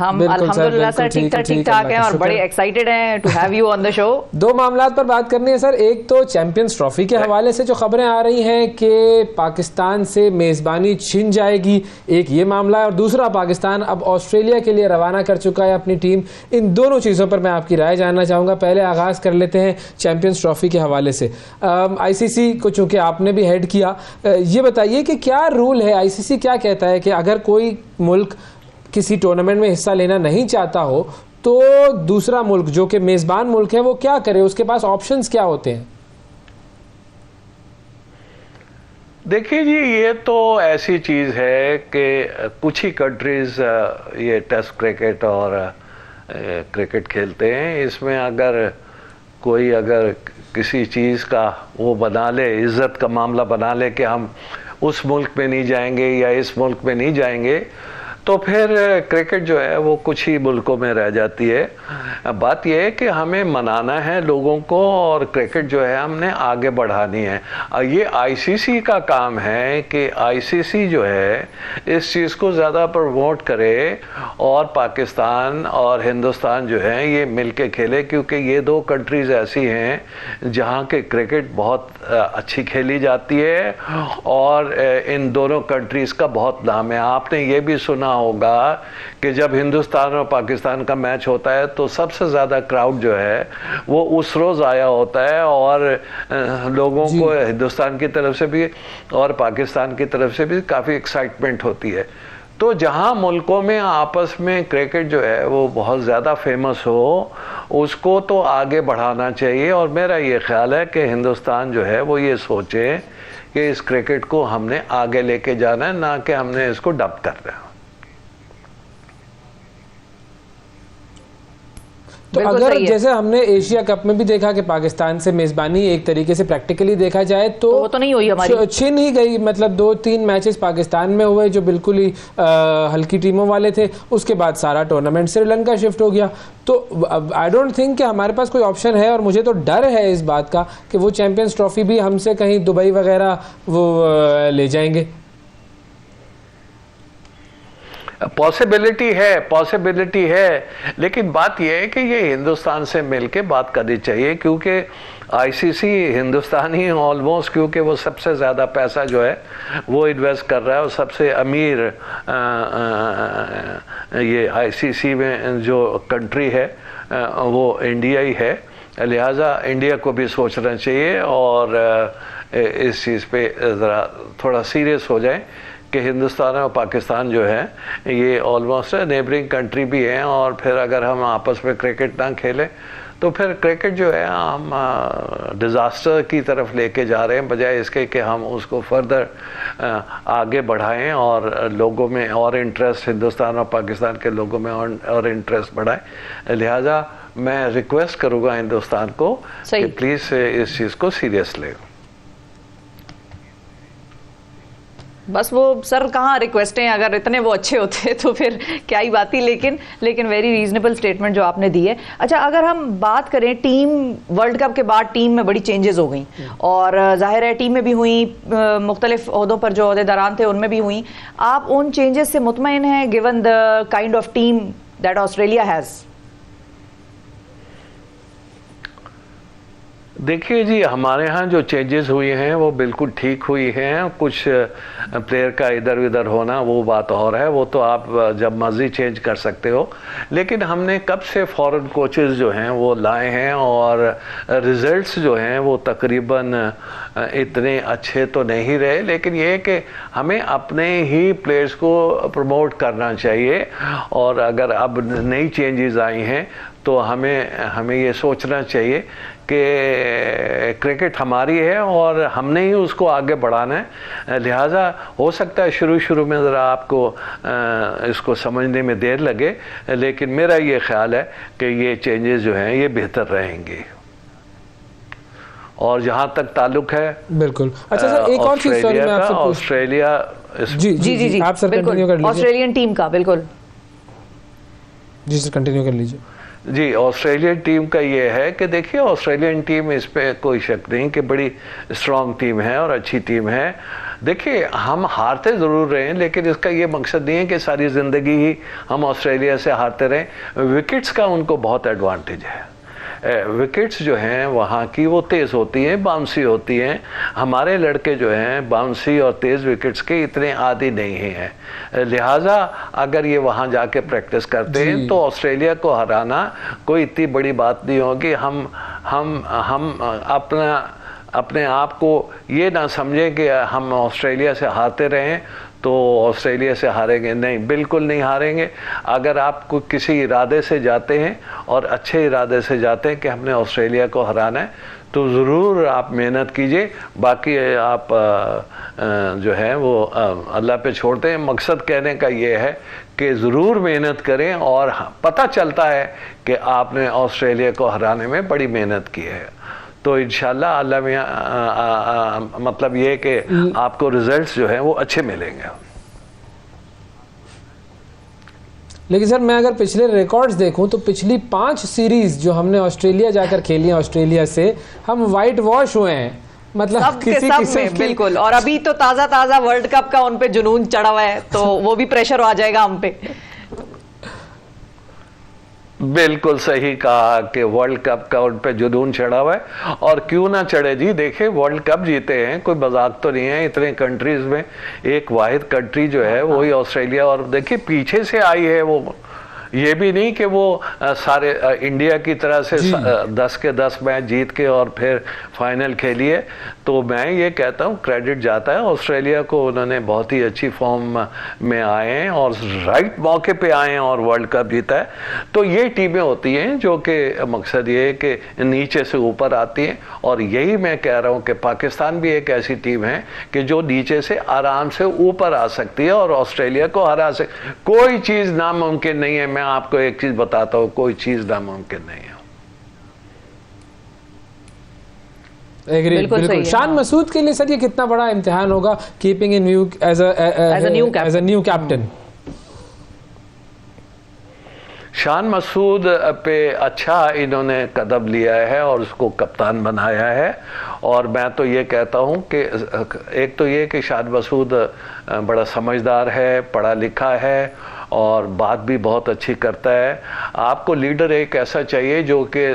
हम बिल्कुल सर, अल्हम्दुलिल्लाह सर बिल्कुल ठीक ठाक हैं और बड़े एक्साइटेड हैं to have you on the show. दो मामलात पर बात करनी है सर। एक तो चैंपियंस ट्रॉफी के हवाले से जो खबरें आ रही हैं कि पाकिस्तान से मेज़बानी छिन जाएगी, एक ये मामला है, और दूसरा पाकिस्तान अब ऑस्ट्रेलिया के लिए रवाना कर चुका है अपनी टीम। इन दोनों चीज़ों पर मैं आपकी राय जानना चाहूँगा। पहले आगाज़ कर लेते हैं चैंपियंस ट्रॉफी के हवाले से। ICC को चूँकि आपने भी हेड किया, ये बताइए कि क्या रूल है, ICC क्या कहता है कि अगर कोई मुल्क किसी टूर्नामेंट में हिस्सा लेना नहीं चाहता हो तो दूसरा मुल्क जो कि मेजबान मुल्क है वो क्या करे, उसके पास ऑप्शंस क्या होते हैं? देखिए जी, ये तो ऐसी चीज़ है कि कुछ ही कंट्रीज ये टेस्ट क्रिकेट और क्रिकेट खेलते हैं। इसमें अगर कोई किसी चीज़ का वो बना ले, इज़्ज़त का मामला बना ले कि हम उस मुल्क में नहीं जाएंगे या इस मुल्क में नहीं जाएंगे, तो फिर क्रिकेट जो है वो कुछ ही मुल्कों में रह जाती है। बात यह है कि हमें मनाना है लोगों को और क्रिकेट जो है हमने आगे बढ़ानी है। ये ICC का काम है कि ICC जो है इस चीज़ को ज़्यादा प्रमोट करे और पाकिस्तान और हिंदुस्तान जो है ये मिल के खेले, क्योंकि ये दो कंट्रीज़ ऐसी हैं जहाँ के क्रिकेट बहुत अच्छी खेली जाती है और इन दोनों कंट्रीज़ का बहुत नाम है। आपने ये भी सुना होगा कि जब हिंदुस्तान और पाकिस्तान का मैच होता है तो सबसे ज़्यादा क्राउड जो है वो उस रोज़ आया होता है और लोगों को हिंदुस्तान की तरफ से भी और पाकिस्तान की तरफ से भी काफ़ी एक्साइटमेंट होती है। तो जहाँ मुल्कों में आपस में क्रिकेट जो है वो बहुत ज़्यादा फेमस हो, उसको तो आगे बढ़ाना चाहिए। और मेरा ये ख्याल है कि हिंदुस्तान जो है वो ये सोचे कि इस क्रिकेट को हमने आगे लेके जाना है, ना कि हमने इसको डब करना है। तो अगर जैसे हमने एशिया कप में भी देखा कि पाकिस्तान से मेज़बानी एक तरीके से प्रैक्टिकली देखा जाए तो वो तो नहीं हुई हमारी, छिन ही गई। मतलब 2-3 मैचेस पाकिस्तान में हुए जो बिल्कुल ही हल्की टीमों वाले थे, उसके बाद सारा टूर्नामेंट श्रीलंका शिफ्ट हो गया। तो आई डोंट थिंक कि हमारे पास कोई ऑप्शन है, और मुझे तो डर है इस बात का कि वो चैंपियंस ट्रॉफी भी हमसे कहीं दुबई वगैरह वो ले जाएंगे। पॉसिबिलिटी है, लेकिन बात यह है कि ये हिंदुस्तान से मिलके बात करनी चाहिए, क्योंकि ICC हिंदुस्तान ही ऑलमोस्ट, क्योंकि वो सबसे ज़्यादा पैसा जो है वो इन्वेस्ट कर रहा है और सबसे अमीर ये ICC में जो कंट्री है वो इंडिया ही है। लिहाजा इंडिया को भी सोचना चाहिए और इस चीज़ पे ज़रा थोड़ा सीरियस हो जाए कि हिंदुस्तान और पाकिस्तान जो है ये ऑलमोस्ट नेबरिंग कंट्री भी हैं, और फिर अगर हम आपस में क्रिकेट ना खेलें तो फिर क्रिकेट जो है हम डिज़ास्टर की तरफ लेके जा रहे हैं, बजाय इसके कि हम उसको फर्दर आगे बढ़ाएं और लोगों में और इंटरेस्ट, हिंदुस्तान और पाकिस्तान के लोगों में और इंटरेस्ट बढ़ाएं। लिहाजा मैं रिक्वेस्ट करूँगा हिंदुस्तान को कि प्लीज़ इस चीज़ को सीरियस लें। बस वो सर कहाँ रिक्वेस्टें, अगर इतने वो अच्छे होते तो फिर क्या ही बात थी, लेकिन वेरी रीजनेबल स्टेटमेंट जो आपने दी है। अच्छा, अगर हम बात करें टीम, वर्ल्ड कप के बाद टीम में बड़ी चेंजेस हो गई और जाहिर है टीम में भी हुई, मुख्तलिफ ओहदों पर जो ओहदेदारान थे उनमें भी हुई। आप उन चेंजेस से मुतमईन हैं given the kind of team that Australia has? देखिए जी, हमारे यहाँ जो चेंजेस हुई हैं वो बिल्कुल ठीक हुई हैं। कुछ प्लेयर का इधर उधर होना वो बात और है, वो तो आप जब मर्जी चेंज कर सकते हो। लेकिन हमने कब से फॉरेन कोचेस जो हैं वो लाए हैं और रिजल्ट्स जो हैं वो तकरीबन इतने अच्छे तो नहीं रहे, लेकिन ये है कि हमें अपने ही प्लेयर्स को प्रमोट करना चाहिए। और अगर अब नई चेंजेस आई हैं तो हमें ये सोचना चाहिए कि क्रिकेट हमारी है और हमने ही उसको आगे बढ़ाना है। लिहाजा हो सकता है शुरू में ज़रा आपको इसको समझने में देर लगे, लेकिन मेरा ये ख्याल है कि ये चेंजेस जो हैं ये बेहतर रहेंगे। और जहाँ तक ताल्लुक है, बिल्कुल। अच्छा सर, एक और चीज़ सॉरी मैं आपसे ऑस्ट्रेलिया जी आप सर कंटिन्यू कर लीजिए। ऑस्ट्रेलियन टीम का बिल्कुल जी सर कंटिन्यू कर लीजिए। जी, ऑस्ट्रेलियन टीम का ये है कि देखिए, ऑस्ट्रेलियन टीम, इस पे कोई शक नहीं कि बड़ी स्ट्रॉन्ग टीम है और अच्छी टीम है। देखिए हम हारते ज़रूर रहे हैं, लेकिन इसका ये मकसद नहीं है कि सारी ज़िंदगी ही हम ऑस्ट्रेलिया से हारते रहें। विकेट्स का उनको बहुत एडवांटेज है। विकेट्स जो हैं वहाँ की वो तेज़ होती हैं, बाउंसी होती हैं। हमारे लड़के जो हैं बाउंसी और तेज़ विकेट्स के इतने आदी नहीं हैं, लिहाजा अगर ये वहाँ जाके प्रैक्टिस करते हैं तो ऑस्ट्रेलिया को हराना कोई इतनी बड़ी बात नहीं होगी। हम अपने आप को ये ना समझें कि हम ऑस्ट्रेलिया से हारते रहें तो ऑस्ट्रेलिया से हारेंगे, नहीं, बिल्कुल नहीं हारेंगे। अगर आप किसी इरादे से जाते हैं और अच्छे इरादे से जाते हैं कि हमने ऑस्ट्रेलिया को हराना है तो ज़रूर आप मेहनत कीजिए। बाकी आप जो है वो अल्लाह पे छोड़ते हैं। मकसद कहने का ये है कि ज़रूर मेहनत करें और पता चलता है कि आपने ऑस्ट्रेलिया को हराने में बड़ी मेहनत की है, तो इंशाल्लाह अल्लाह में मतलब ये कि आपको रिजल्ट्स जो हैं वो अच्छे मिलेंगे। लेकिन सर मैं अगर पिछले रिकॉर्ड्स देखूं तो पिछली 5 सीरीज जो हमने ऑस्ट्रेलिया जाकर खेली हैं, ऑस्ट्रेलिया से हम वाइट वॉश हुए हैं, मतलब सब के सब में बिल्कुल। और अभी तो ताज़ा वर्ल्ड कप का उन पे जुनून चढ़ा हुआ है, तो वो भी प्रेशर आ जाएगा हम पे। बिल्कुल सही कहा कि वर्ल्ड कप का उन पे जुनून चढ़ा हुआ है, और क्यों ना चढ़े जी। देखिए वर्ल्ड कप जीते हैं, कोई मजाक तो नहीं है। इतने कंट्रीज में एक वाहिद कंट्री जो है वही ऑस्ट्रेलिया, और देखिए पीछे से आई है वो, ये भी नहीं कि वो सारे इंडिया की तरह से 10 के 10 मैच जीत के और फिर फाइनल खेली है। तो मैं ये कहता हूँ क्रेडिट जाता है ऑस्ट्रेलिया को, उन्होंने बहुत ही अच्छी फॉर्म में आए हैं और राइट मौके पे आए हैं और वर्ल्ड कप जीता है। तो ये टीमें होती हैं जो कि मकसद ये है कि नीचे से ऊपर आती हैं, और यही मैं कह रहा हूँ कि पाकिस्तान भी एक ऐसी टीम है कि जो नीचे से आराम से ऊपर आ सकती है और ऑस्ट्रेलिया को हरा सकती। कोई चीज़ नामुमकिन नहीं है। मैं आपको एक चीज़ बताता हूँ, कोई चीज़ नामुमकिन नहीं है। बिल्कुल। शान मसूद के लिए सर ये कितना बड़ा इम्तिहान होगा, keeping in view as a new captain? Shan Masood पे अच्छा इन्होंने कदम लिया है और उसको कप्तान बनाया है। और मैं तो ये कहता हूँ कि एक तो ये कि शान मसूद बड़ा समझदार है, पढ़ा लिखा है और बात भी बहुत अच्छी करता है। आपको लीडर एक ऐसा चाहिए जो कि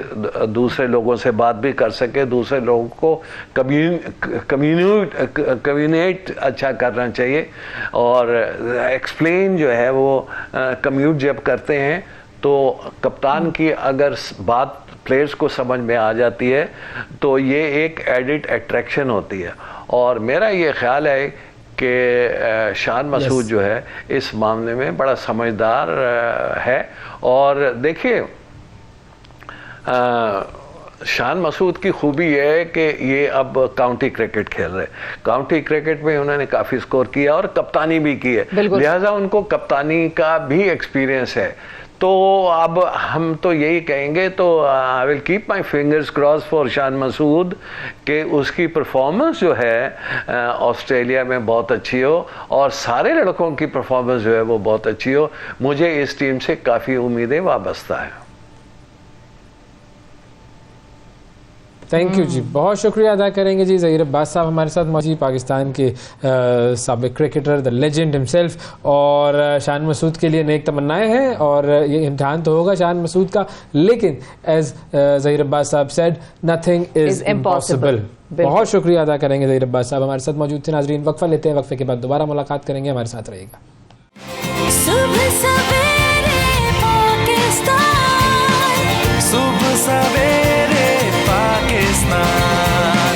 दूसरे लोगों से बात भी कर सके, दूसरे लोगों को कम्युनिकेट अच्छा करना चाहिए, और एक्सप्लेन जो है वो कम्यूट जब करते हैं तो कप्तान की अगर बात प्लेयर्स को समझ में आ जाती है तो ये एक एडिड अट्रैक्शन होती है। और मेरा ये ख्याल है कि शान मसूद जो है इस मामले में बड़ा समझदार है। और देखिए शान मसूद की खूबी ये है कि ये अब काउंटी क्रिकेट खेल रहे हैं। काउंटी क्रिकेट में उन्होंने काफ़ी स्कोर किया और कप्तानी भी की है, लिहाजा उनको कप्तानी का भी एक्सपीरियंस है। तो अब हम तो यही कहेंगे, तो I will keep my fingers cross for Shan Masood कि उसकी परफॉर्मेंस जो है ऑस्ट्रेलिया में बहुत अच्छी हो और सारे लड़कों की परफॉर्मेंस जो है वो बहुत अच्छी हो। मुझे इस टीम से काफ़ी उम्मीदें वाबस्ता हैं। थैंक यू जी, बहुत शुक्रिया अदा करेंगे जी। ज़हीर अब्बास साहब हमारे साथ मौजूद, पाकिस्तान के साबिक क्रिकेटर, द लेजेंड हिमसेल्फ। और शान मसूद के लिए नेक तमन्नाएं हैं और ये इम्तिहान तो होगा शान मसूद का, लेकिन एज ज़हीर अब्बास साहब सेड, नथिंग इज इम्पॉसिबल। बहुत शुक्रिया अदा करेंगे ज़हीर अब्बास साहब हमारे साथ मौजूद थे। नाजरीन वक्फा लेते हैं, वक्फे के बाद दोबारा मुलाकात करेंगे, हमारे साथ रहिएगा। सुबह सवेरे पाकिस्तान, सुबह सवेरे पाकिस्तान,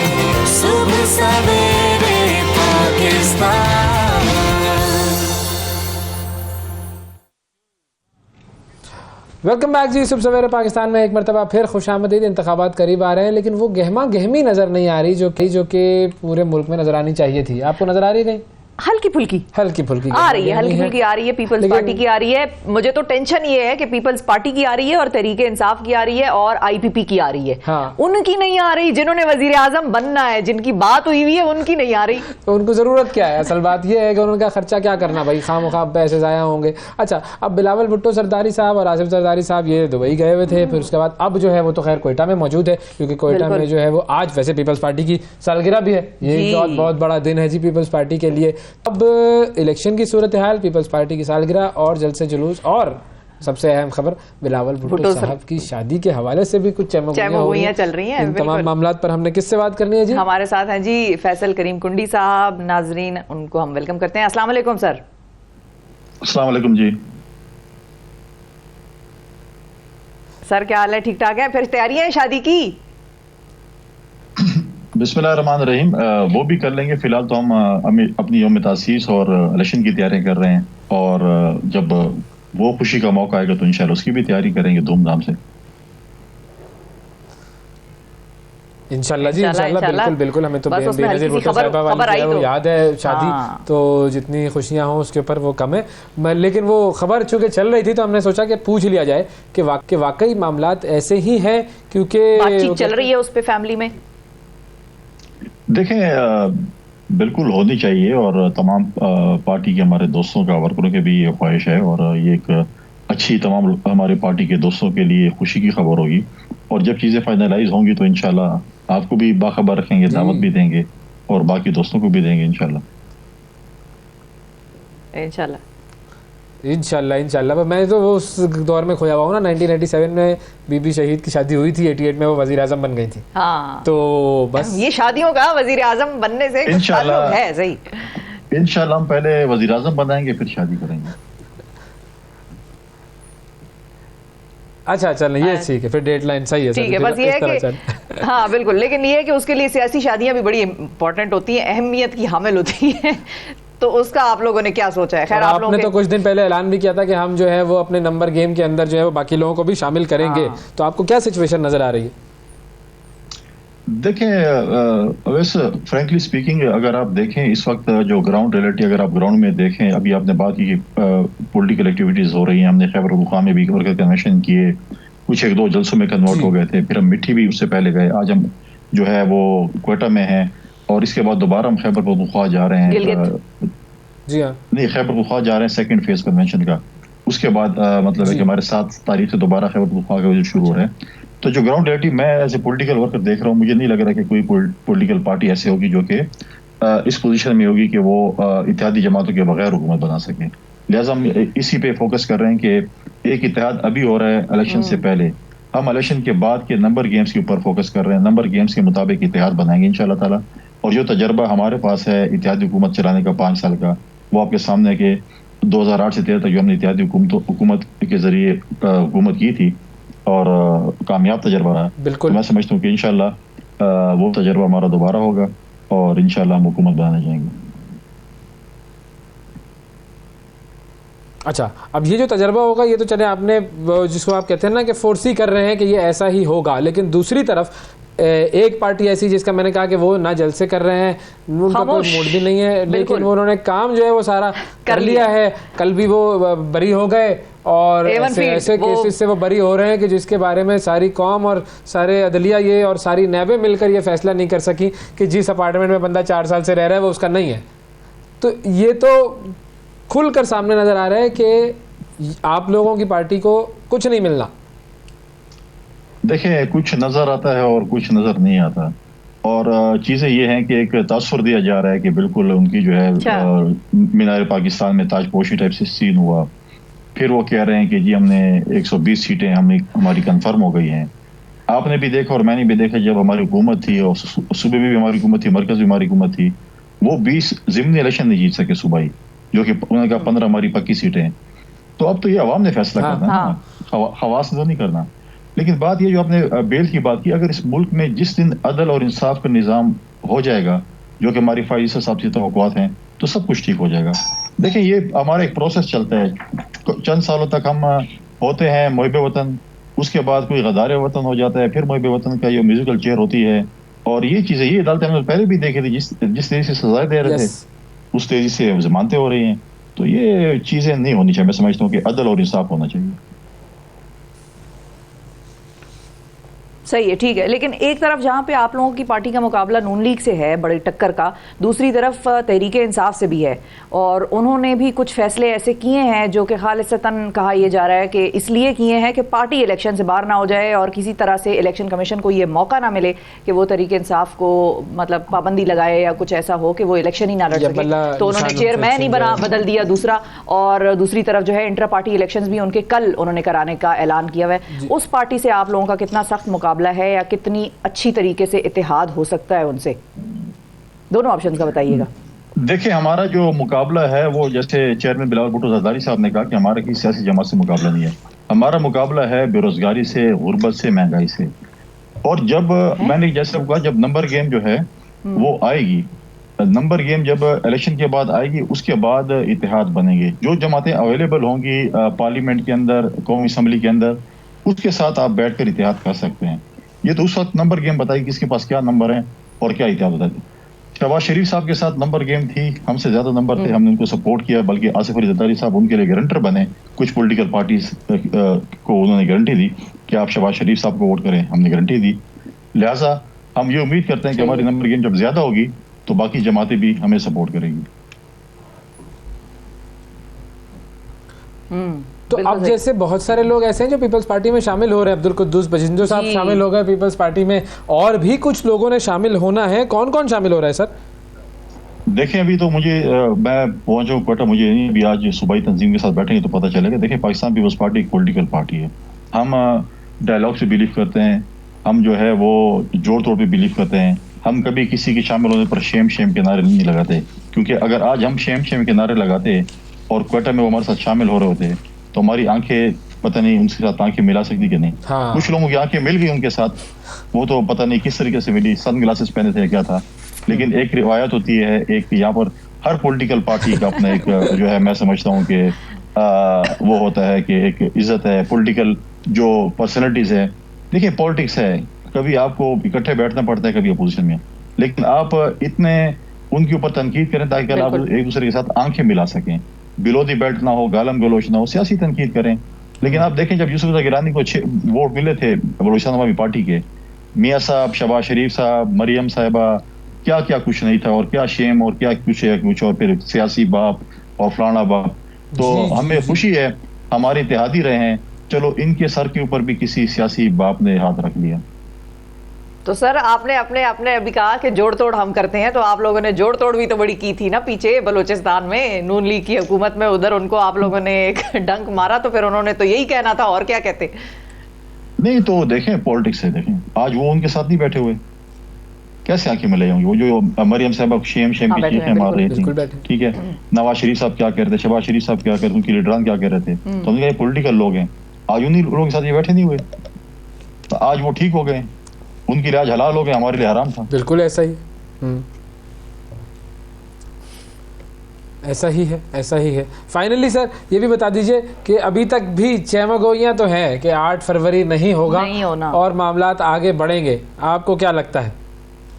सुबह सवेरे पाकिस्तान। वेलकम बैक जी। सुबह सवेरे पाकिस्तान में एक मरतबा फिर खुशामदीद। इंतखाबात करीब आ रहे हैं लेकिन वो गहमा गहमी नज़र नहीं आ रही जो कि पूरे मुल्क में नज़र आनी चाहिए थी। आपको नज़र आ रही नहीं? हल्की फुल्की आ रही है, हल्की फुल्की आ रही है, पीपल्स पार्टी की आ रही है। मुझे तो टेंशन ये है कि पीपल्स पार्टी की आ रही है और तहरीक इंसाफ की आ रही है और आईपीपी की आ रही है। हाँ। उनकी नहीं आ रही, जिन्होंने वजीर आजम बनना है, जिनकी बात हुई हुई है, उनकी नहीं आ रही। तो उनको जरूरत क्या है? असल बात यह है कि उनका खर्चा क्या करना भाई, खामख्वाह पैसे जाया होंगे। अच्छा, अब बिलावल भुट्टो सरदारी साहब और आसिफ सरदारी साहब ये दुबई गए हुए थे, फिर उसके बाद अब जो है वो तो खैर कोयटा में मौजूद है, क्योंकि कोयटा में जो है वो आज वैसे पीपल्स पार्टी की सालगिरह भी है। ये बहुत बड़ा दिन है जी पीपल्स पार्टी के लिए। अब इलेक्शन की सूरत हाल, पीपल्स पार्टी की सालगिरह और जलसे जुलूस, और सबसे अहम खबर बिलावल भुट्टो साहब की शादी के हवाले से भी कुछ चमगुइयां चल रही हैं। इन तमाम मामलों पर हमने किससे बात करनी है जी? हमारे साथ हैं जी फैसल करीम कुंडी साहब। नाजरीन, उनको हम वेलकम करते हैं। अस्सलाम वालेकुम सर। अस्सलाम वालेकुम जी। सर क्या हाल है? ठीक ठाक है? फिर तैयारियां हैं शादी की? बिस्मिल्लाहिर्रहमानिर्रहीम, वो भी कर लेंगे। फिलहाल तो हम अपनी यौम तासीस और इलेक्शन की तैयारी कर रहे हैं, और जब वो खुशी का मौका आएगा तो इंशाल्लाह उसकी भी तैयारी करेंगे धूमधाम से। इंशाल्लाह जी, इंशाल्लाह बिल्कुल। हमें तो बेनज़ीर भुट्टो साहिबा वाली वो याद है शादी, तो जितनी खुशियां हों उसके ऊपर वो कम है। लेकिन वो खबर चूंकि चल रही थी तो हमने सोचा कि पूछ लिया जाए कि वाकई मामलात ऐसे ही हैं, क्योंकि बातचीत चल रही है उस पर फैमिली में। देखें, बिल्कुल होनी चाहिए, और तमाम पार्टी के हमारे दोस्तों का, वर्करों के भी ये ख्वाहिश है, और ये एक अच्छी तमाम हमारे पार्टी के दोस्तों के लिए खुशी की खबर होगी। और जब चीज़ें फाइनलाइज होंगी तो इंशाल्लाह आपको भी बाखबर रखेंगे, दावत भी देंगे और बाकी दोस्तों को भी देंगे इंशाल्लाह। इंशाल्लाह। मैं तो वो उस दौर में खोया हुआ हूँ ना, 1987 में बीबी शहीद की शादी हुई थी, 88 में वो वजीर आजम बन गई थी। हाँ। तो बस ये शादियों का वजीर आजम बनने से इंशाल्लाह है। सही, इंशाल्लाह हम पहले वजीर आजम बनाएंगे फिर शादी करेंगे। अच्छा चल, ये ठीक है, फिर डेडलाइन सही है। ठीक है, बस ये है कि हाँ बिल्कुल, लेकिन ये है कि उसके लिए सियासी शादियां भी बड़ी इंपॉर्टेंट होती हैं, अहमियत की हामिल होती हैं। तो उसका आप लोगों ने क्या सोचा है? खैर, आपने तो कुछ दिन पहले ऐलान भी किया था कि हम जो है वो अपने नंबर गेम के अंदर जो है वो बाकी लोगों को भी शामिल करेंगे। तो आपको क्या सिचुएशन नजर आ रही है? देखें, वैसे फ्रैंकली स्पीकिंग, अगर आप देखें इस वक्त जो ग्राउंड रियलिटी, अगर आप ग्राउंड में देखें, अभी आपने बात की पॉलिटिकल एक्टिविटीज हो रही हैं, हमने खैबर पख्तूनख्वा में भी वर्कर कन्वेंशन किए, कुछ एक दो जलसों में कन्वर्ट हो गए थे, फिर हम मिट्टी भी उससे पहले गए, आज हम जो है वो क्वेटा में हैं, और इसके बाद दोबारा हम खैबर पख्तूनख्वा जा रहे हैं। जी हाँ, नहीं, खैबर पख्तूनख्वा जा रहे हैं सेकंड फेज कन्वेंशन का। उसके बाद मतलब है कि हमारे 7 तारीख से दोबारा खैबर पख्तूनख्वा का शुरू हो रहा है। तो जो ग्राउंड रियलिटी मैं एज ए पॉलिटिकल वर्कर देख रहा हूँ, मुझे नहीं लग रहा कि कोई पॉलिटिकल पार्टी ऐसी होगी जो कि इस पोजीशन में होगी कि वो इत्तेहादी जमातों के बगैर हुकूमत बना सके। लिहाजा हम इसी पे फोकस कर रहे हैं कि एक इत्तेहाद अभी हो रहा है इलेक्शन से पहले, हम इलेक्शन के बाद के नंबर गेम्स के ऊपर फोकस कर रहे हैं। नंबर गेम्स के मुताबिक इत्तेहाद बनाएंगे इंशाल्लाह ताला। और जो तजर्बा हमारे पास है इत्तेहादी हुकूमत चलाने का 5 साल का, वो आपके सामने है कि 2008 से 13 तक जो हमने इत्तेहादी हुकूमत के जरिए हुकूमत की थी और कामयाब तजर्बा रहा। बिल्कुल, तो मैं समझता हूँ कि इंशाल्लाह वो तजर्बा हमारा दोबारा होगा और इंशाल्लाह हम हुकूमत बनाने जाएंगे। अच्छा, अब ये जो तजर्बा होगा ये तो चले आपने जिसको आप कहते हैं ना कि फोर्सी कर रहे हैं कि ये ऐसा ही होगा, लेकिन दूसरी तरफ एक पार्टी ऐसी जिसका मैंने कहा कि वो ना जलसे कर रहे हैं, उनका कोई मूड भी नहीं है, लेकिन वो उन्होंने काम जो है वो सारा कर लिया है। कल भी वो बरी हो गए और ऐसे केसेस से वो बरी हो रहे हैं कि जिसके बारे में सारी कौम और सारे अदलिया ये और सारी नैबें मिलकर ये फैसला नहीं कर सकी कि जिस अपार्टमेंट में बंदा 4 साल से रह रहा है वो उसका नहीं है। तो ये तो खुलकर सामने नजर आ रहा है कि आप लोगों की पार्टी को कुछ नहीं मिलना। देखिए, कुछ नजर आता है और कुछ नजर नहीं आता, और चीजें ये हैं कि एक तासुर दिया जा रहा है कि बिल्कुल उनकी जो है मीनार पाकिस्तान में ताजपोशी टाइप से सीन हुआ। फिर वो कह रहे हैं कि जी हमने 120 सीटें हमारी कंफर्म हो गई हैं। आपने भी देखा और मैंने भी देखा, जब हमारी हुकूमत थी और सूबे में भी हमारी हुकूमत थी, मरकज भी हमारी हुकूमत थी, वो 20 ज़िमनी इलेक्शन नहीं जीत सके सूबाई, जो कि उन्होंने कहा 15 हमारी पक्की सीटें। तो अब तो ये अवाम ने फैसला करना है, हवास ने तो नहीं करना। लेकिन बात ये जो आपने बेल की बात की, अगर इस मुल्क में जिस दिन अदल और इंसाफ का निज़ाम हो जाएगा, जो कि हमारी फ़ाइज़ साहब की तवक्कुआत हैं, तो सब कुछ ठीक हो जाएगा। देखिए, ये हमारा एक प्रोसेस चलता है, चंद सालों तक हम होते हैं मुहिब वतन, उसके बाद कोई गदार वतन हो जाता है, फिर मुहिब वतन का ये म्यूजिकल चेयर होती है। और ये चीज़ें, ये अदालत हमने पहले भी देखी थी, जिस तरह से सजाएं दे रहे थे, उस तेज़ी से ज़मानतें हो रही हैं। तो ये चीज़ें नहीं होनी चाहिए। मैं समझता हूँ कि अदल और इंसाफ होना चाहिए। सही है, ठीक है, लेकिन एक तरफ जहाँ पे आप लोगों की पार्टी का मुकाबला नून लीग से है बड़ी टक्कर का, दूसरी तरफ तहरीक इंसाफ से भी है, और उन्होंने भी कुछ फैसले ऐसे किए हैं जो कि खालिसतन कहा यह जा रहा है कि इसलिए किए हैं कि पार्टी इलेक्शन से बाहर ना हो जाए और किसी तरह से इलेक्शन कमीशन को ये मौका ना मिले कि वो तहरीक इंसाफ को मतलब पाबंदी लगाए या कुछ ऐसा हो कि वो इलेक्शन ही ना लड़ सके। तो उन्होंने चेयरमैन ही बदल दिया दूसरा, और दूसरी तरफ जो है इंटर पार्टी इलेक्शंस भी उनके कल उन्होंने कराने का ऐलान किया हुआ है। उस पार्टी से आप लोगों का कितना सख्त मुकाबला है या कितनी अच्छी तरीके से इत्तेहाद हो सकता है उनसे? दोनों ऑप्शन का बताइएगा। देखिए, हमारा जो मुकाबला है वो जैसे चेयरमैन बिलावल भुट्टो ज़रदारी साहब ने कहा कि हमारा किसी सियासी जमात से मुकाबला नहीं है। हमारा मुकाबला है बेरोजगारी से, गुर्बत से, महंगाई से। और जब मैंने जैसे कहा, जब नंबर गेम जो है वो आएगी, नंबर गेम जब इलेक्शन के बाद आएगी, उसके बाद इत्तेहाद बनेंगे। जो जमातें अवेलेबल होंगी पार्लियामेंट के अंदर, कौमी असम्बली के अंदर, उसके साथ आप बैठकर इत्तेहाद कर सकते हैं। ये तो उस वक्त नंबर गेम बताई किसके पास क्या नंबर है और क्या इत्तेहाद बताती। शहबाज शरीफ साहब के साथ नंबर गेम थी, हमसे ज्यादा नंबर थे, हमने उनको सपोर्ट किया, बल्कि आसिफ अली जरदारी साहब उनके लिए गारंटर बने। कुछ पॉलिटिकल पार्टीज को उन्होंने गारंटी दी कि आप शहबाज शरीफ साहब को वोट करें, हमने गारंटी दी। लिहाजा हम ये उम्मीद करते हैं कि हमारी नंबर गेम जब ज्यादा होगी तो बाकी जमातें भी हमें सपोर्ट करेंगी। तो अब जैसे बहुत सारे लोग ऐसे हैं जो पीपल्स पार्टी में शामिल हो रहे हैं, अब्दुल कुद्दूस बजिंदो साहब शामिल हो गए पीपल्स पार्टी में, और भी कुछ लोगों ने शामिल होना है। कौन कौन शामिल हो रहा है सर? देखें, अभी तो मुझे मैं पहुंचा क्वार्टर, मुझे नहीं, अभी आज सूबाई तंजीम के साथ बैठेंगे तो पता चलेगा। देखिए, पाकिस्तान पीपल्स पार्टी एक पॉलिटिकल पार्टी है। हम डायलॉग से बिलीव करते हैं, हम जो है वो जोड़ तोड़ पे बिलीव करते हैं। हम कभी किसी के शामिल होने पर शेम के नारे नहीं लगाते, क्योंकि अगर आज हम शेम के नारे लगाते और क्वार्टर में वो हमारे साथ शामिल हो रहे होते तो हमारी आंखें पता नहीं उनके साथ आंखें मिला सकती कि नहीं। हाँ। कुछ लोगों की आंखें मिल गई उनके साथ, वो तो पता नहीं किस तरीके से मिली, सन ग्लासेस पहने थे क्या था। लेकिन एक रिवायत होती है, एक यहाँ पर हर पॉलिटिकल पार्टी का अपना एक जो है, मैं समझता हूँ कि वो होता है कि एक इज्जत है, पॉलिटिकल जो पर्सनैलिटीज है। देखिए, पॉलिटिक्स है, कभी आपको इकट्ठे बैठना पड़ता है, कभी अपोजिशन में, लेकिन आप इतने उनके ऊपर तनकीद करें ताकि आप एक दूसरे के साथ आंखें मिला सकें, बिलोदी बेल्ट ना हो, गालम गलोच ना हो, सियासी तनकीद करें। लेकिन आप देखें, जब यूसुफ गिलानी को 6 वोट मिले थे बलूचिस्तान अवामी पार्टी के, मियाँ साहब, शहबाज शरीफ साहब, मरियम साहिबा, क्या क्या कुछ नहीं था, और क्या शेम और क्या कुछ है कुछ, और फिर सियासी बाप और फलाना बाप। तो हमें खुशी है, हमारे इत्तेहादी रहे हैं। चलो, इनके सर के ऊपर भी किसी सियासी बाप ने हाथ रख लिया। तो सर, आपने अपने अभी कहा कि जोड़ तोड़ हम करते हैं, तो आप लोगों ने जोड़ तोड़ भी तो बड़ी की थी ना पीछे बलूचिस्तान में, नून लीग की हुकूमत में। उधर उनको आप लोगों ने एक डंक मारा, तो फिर उन्होंने तो यही कहना था, और क्या कहते। नहीं तो देखें, पॉलिटिक्स है, देखें आज वो उनके साथ नहीं बैठे हुए, कैसे आंखें मिलाई होंगी। वो जो मरियम साहब शेम की चीखें मार रही थी, ठीक है, नवाज शरीफ साहब क्या कह रहे थे, शहबाज शरीफ साहब क्या कह रहे थे, उनकी लीडरान क्या कह रहे थे, तो उनके पॉलिटिकल लोग हैं। आज उन्हीं लोगों के साथ ये बैठे नहीं हुए, तो आज वो ठीक हो गए, उनके लिए आज हलाल हो गए, हमारे लिए हराम था। बिल्कुल ऐसा ही ऐसा ही है। फाइनली सर, ये भी बता दीजिए कि अभी तक भी चहमगोइयां तो हैं कि 8 फरवरी नहीं होगा और मामलात आगे बढ़ेंगे, आपको क्या लगता है?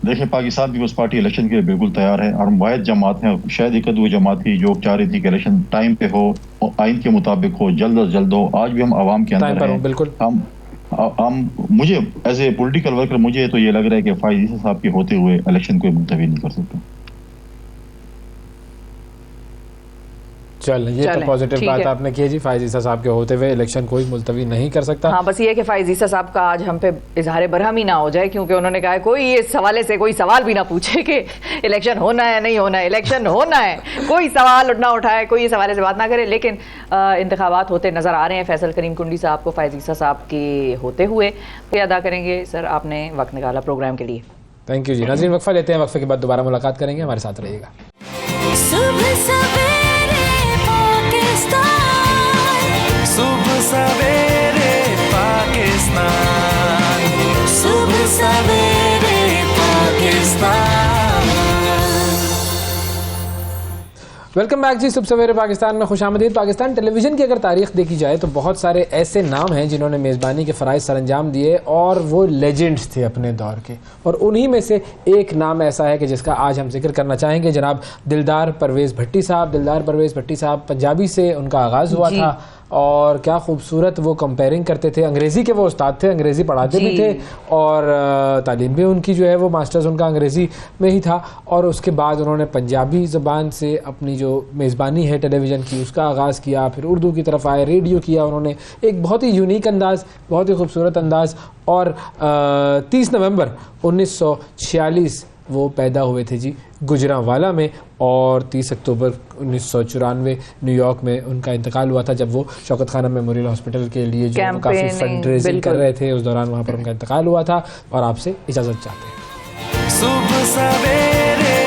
देखिए, पाकिस्तान पीपल्स पार्टी इलेक्शन के लिए बिल्कुल तैयार है, और वाहिद जमात है, शायद एक वो जमात थी जो चाह रही थी कि इलेक्शन टाइम पे हो और आइन के मुताबिक हो, जल्द अज जल्द हो। आज भी हम आवाम के अंदर हैं, बिल्कुल हम मुझे एज ए पॉलिटिकल वर्कर मुझे तो ये लग रहा है कि फायज ईसा साहब के होते हुए इलेक्शन को मुलतवी नहीं कर सकते। चल, ये तो पॉजिटिव बात आपने की जी, फायज ईसा साहब के होते हुए इलेक्शन कोई मुलतवी नहीं कर सकता। हाँ, बस ये है कि फायज ईसा साहब का आज हम पे इजहार बरहम ही ना हो जाए, क्योंकि उन्होंने कहा है कोई इस हवाले से कोई सवाल भी ना पूछे कि इलेक्शन होना है नहीं होना है, इलेक्शन होना है, कोई सवाल ना उठाए, कोई इस हवाले से बात ना करे। लेकिन इंतखाबात होते नजर आ रहे हैं फैसल करीम कुंडी साहब को फायज ईसा साहब के होते हुए। अदा करेंगे सर, आपने वक्त निकाला प्रोग्राम के लिए, थैंक यू जी। नाज़रीन, वक्फा लेते हैं, वक्फे के बाद दोबारा मुलाकात करेंगे, हमारे साथ रहिएगा। सुबह सवेरे पाकिस्तान, सुबह सवेरे पाकिस्तान। वेलकम बैक जी। सुबह सवेरे पाकिस्तान में खुशामदीद। पाकिस्तान टेलीविज़न की अगर तारीख देखी जाए तो बहुत सारे ऐसे नाम हैं जिन्होंने मेज़बानी के फ़राइज़ सरअंजाम दिए और वो लेजेंड्स थे अपने दौर के, और उन्हीं में से एक नाम ऐसा है कि जिसका आज हम जिक्र करना चाहेंगे, जनाब दिलदार परवेज़ भट्टी साहब। दिलदार परवेज़ भट्टी साहब पंजाबी से उनका आगाज़ हुआ था और क्या खूबसूरत वो कंपेयरिंग करते थे। अंग्रेज़ी के वो उस्ताद थे, अंग्रेज़ी पढ़ाते भी थे और तालीम भी उनकी जो है वो मास्टर्स उनका अंग्रेज़ी में ही था। और उसके बाद उन्होंने पंजाबी ज़बान से अपनी जो मेज़बानी है टेलीविज़न की उसका आगाज़ किया, फिर उर्दू की तरफ आए, रेडियो किया उन्होंने, एक बहुत ही यूनिक अंदाज़, बहुत ही खूबसूरत अंदाज़। और 30 नवंबर 1946 वो पैदा हुए थे जी गुजरांवाला में, और 30 अक्टूबर 1994 न्यूयॉर्क में उनका इंतकाल हुआ था, जब वो शौकत खान मेमोरियल हॉस्पिटल के लिए जो काफ़ी फंड रेजिंग कर रहे थे, उस दौरान वहाँ पर उनका इंतकाल हुआ था। और आपसे इजाज़त चाहते हैं। सुबह सवेरे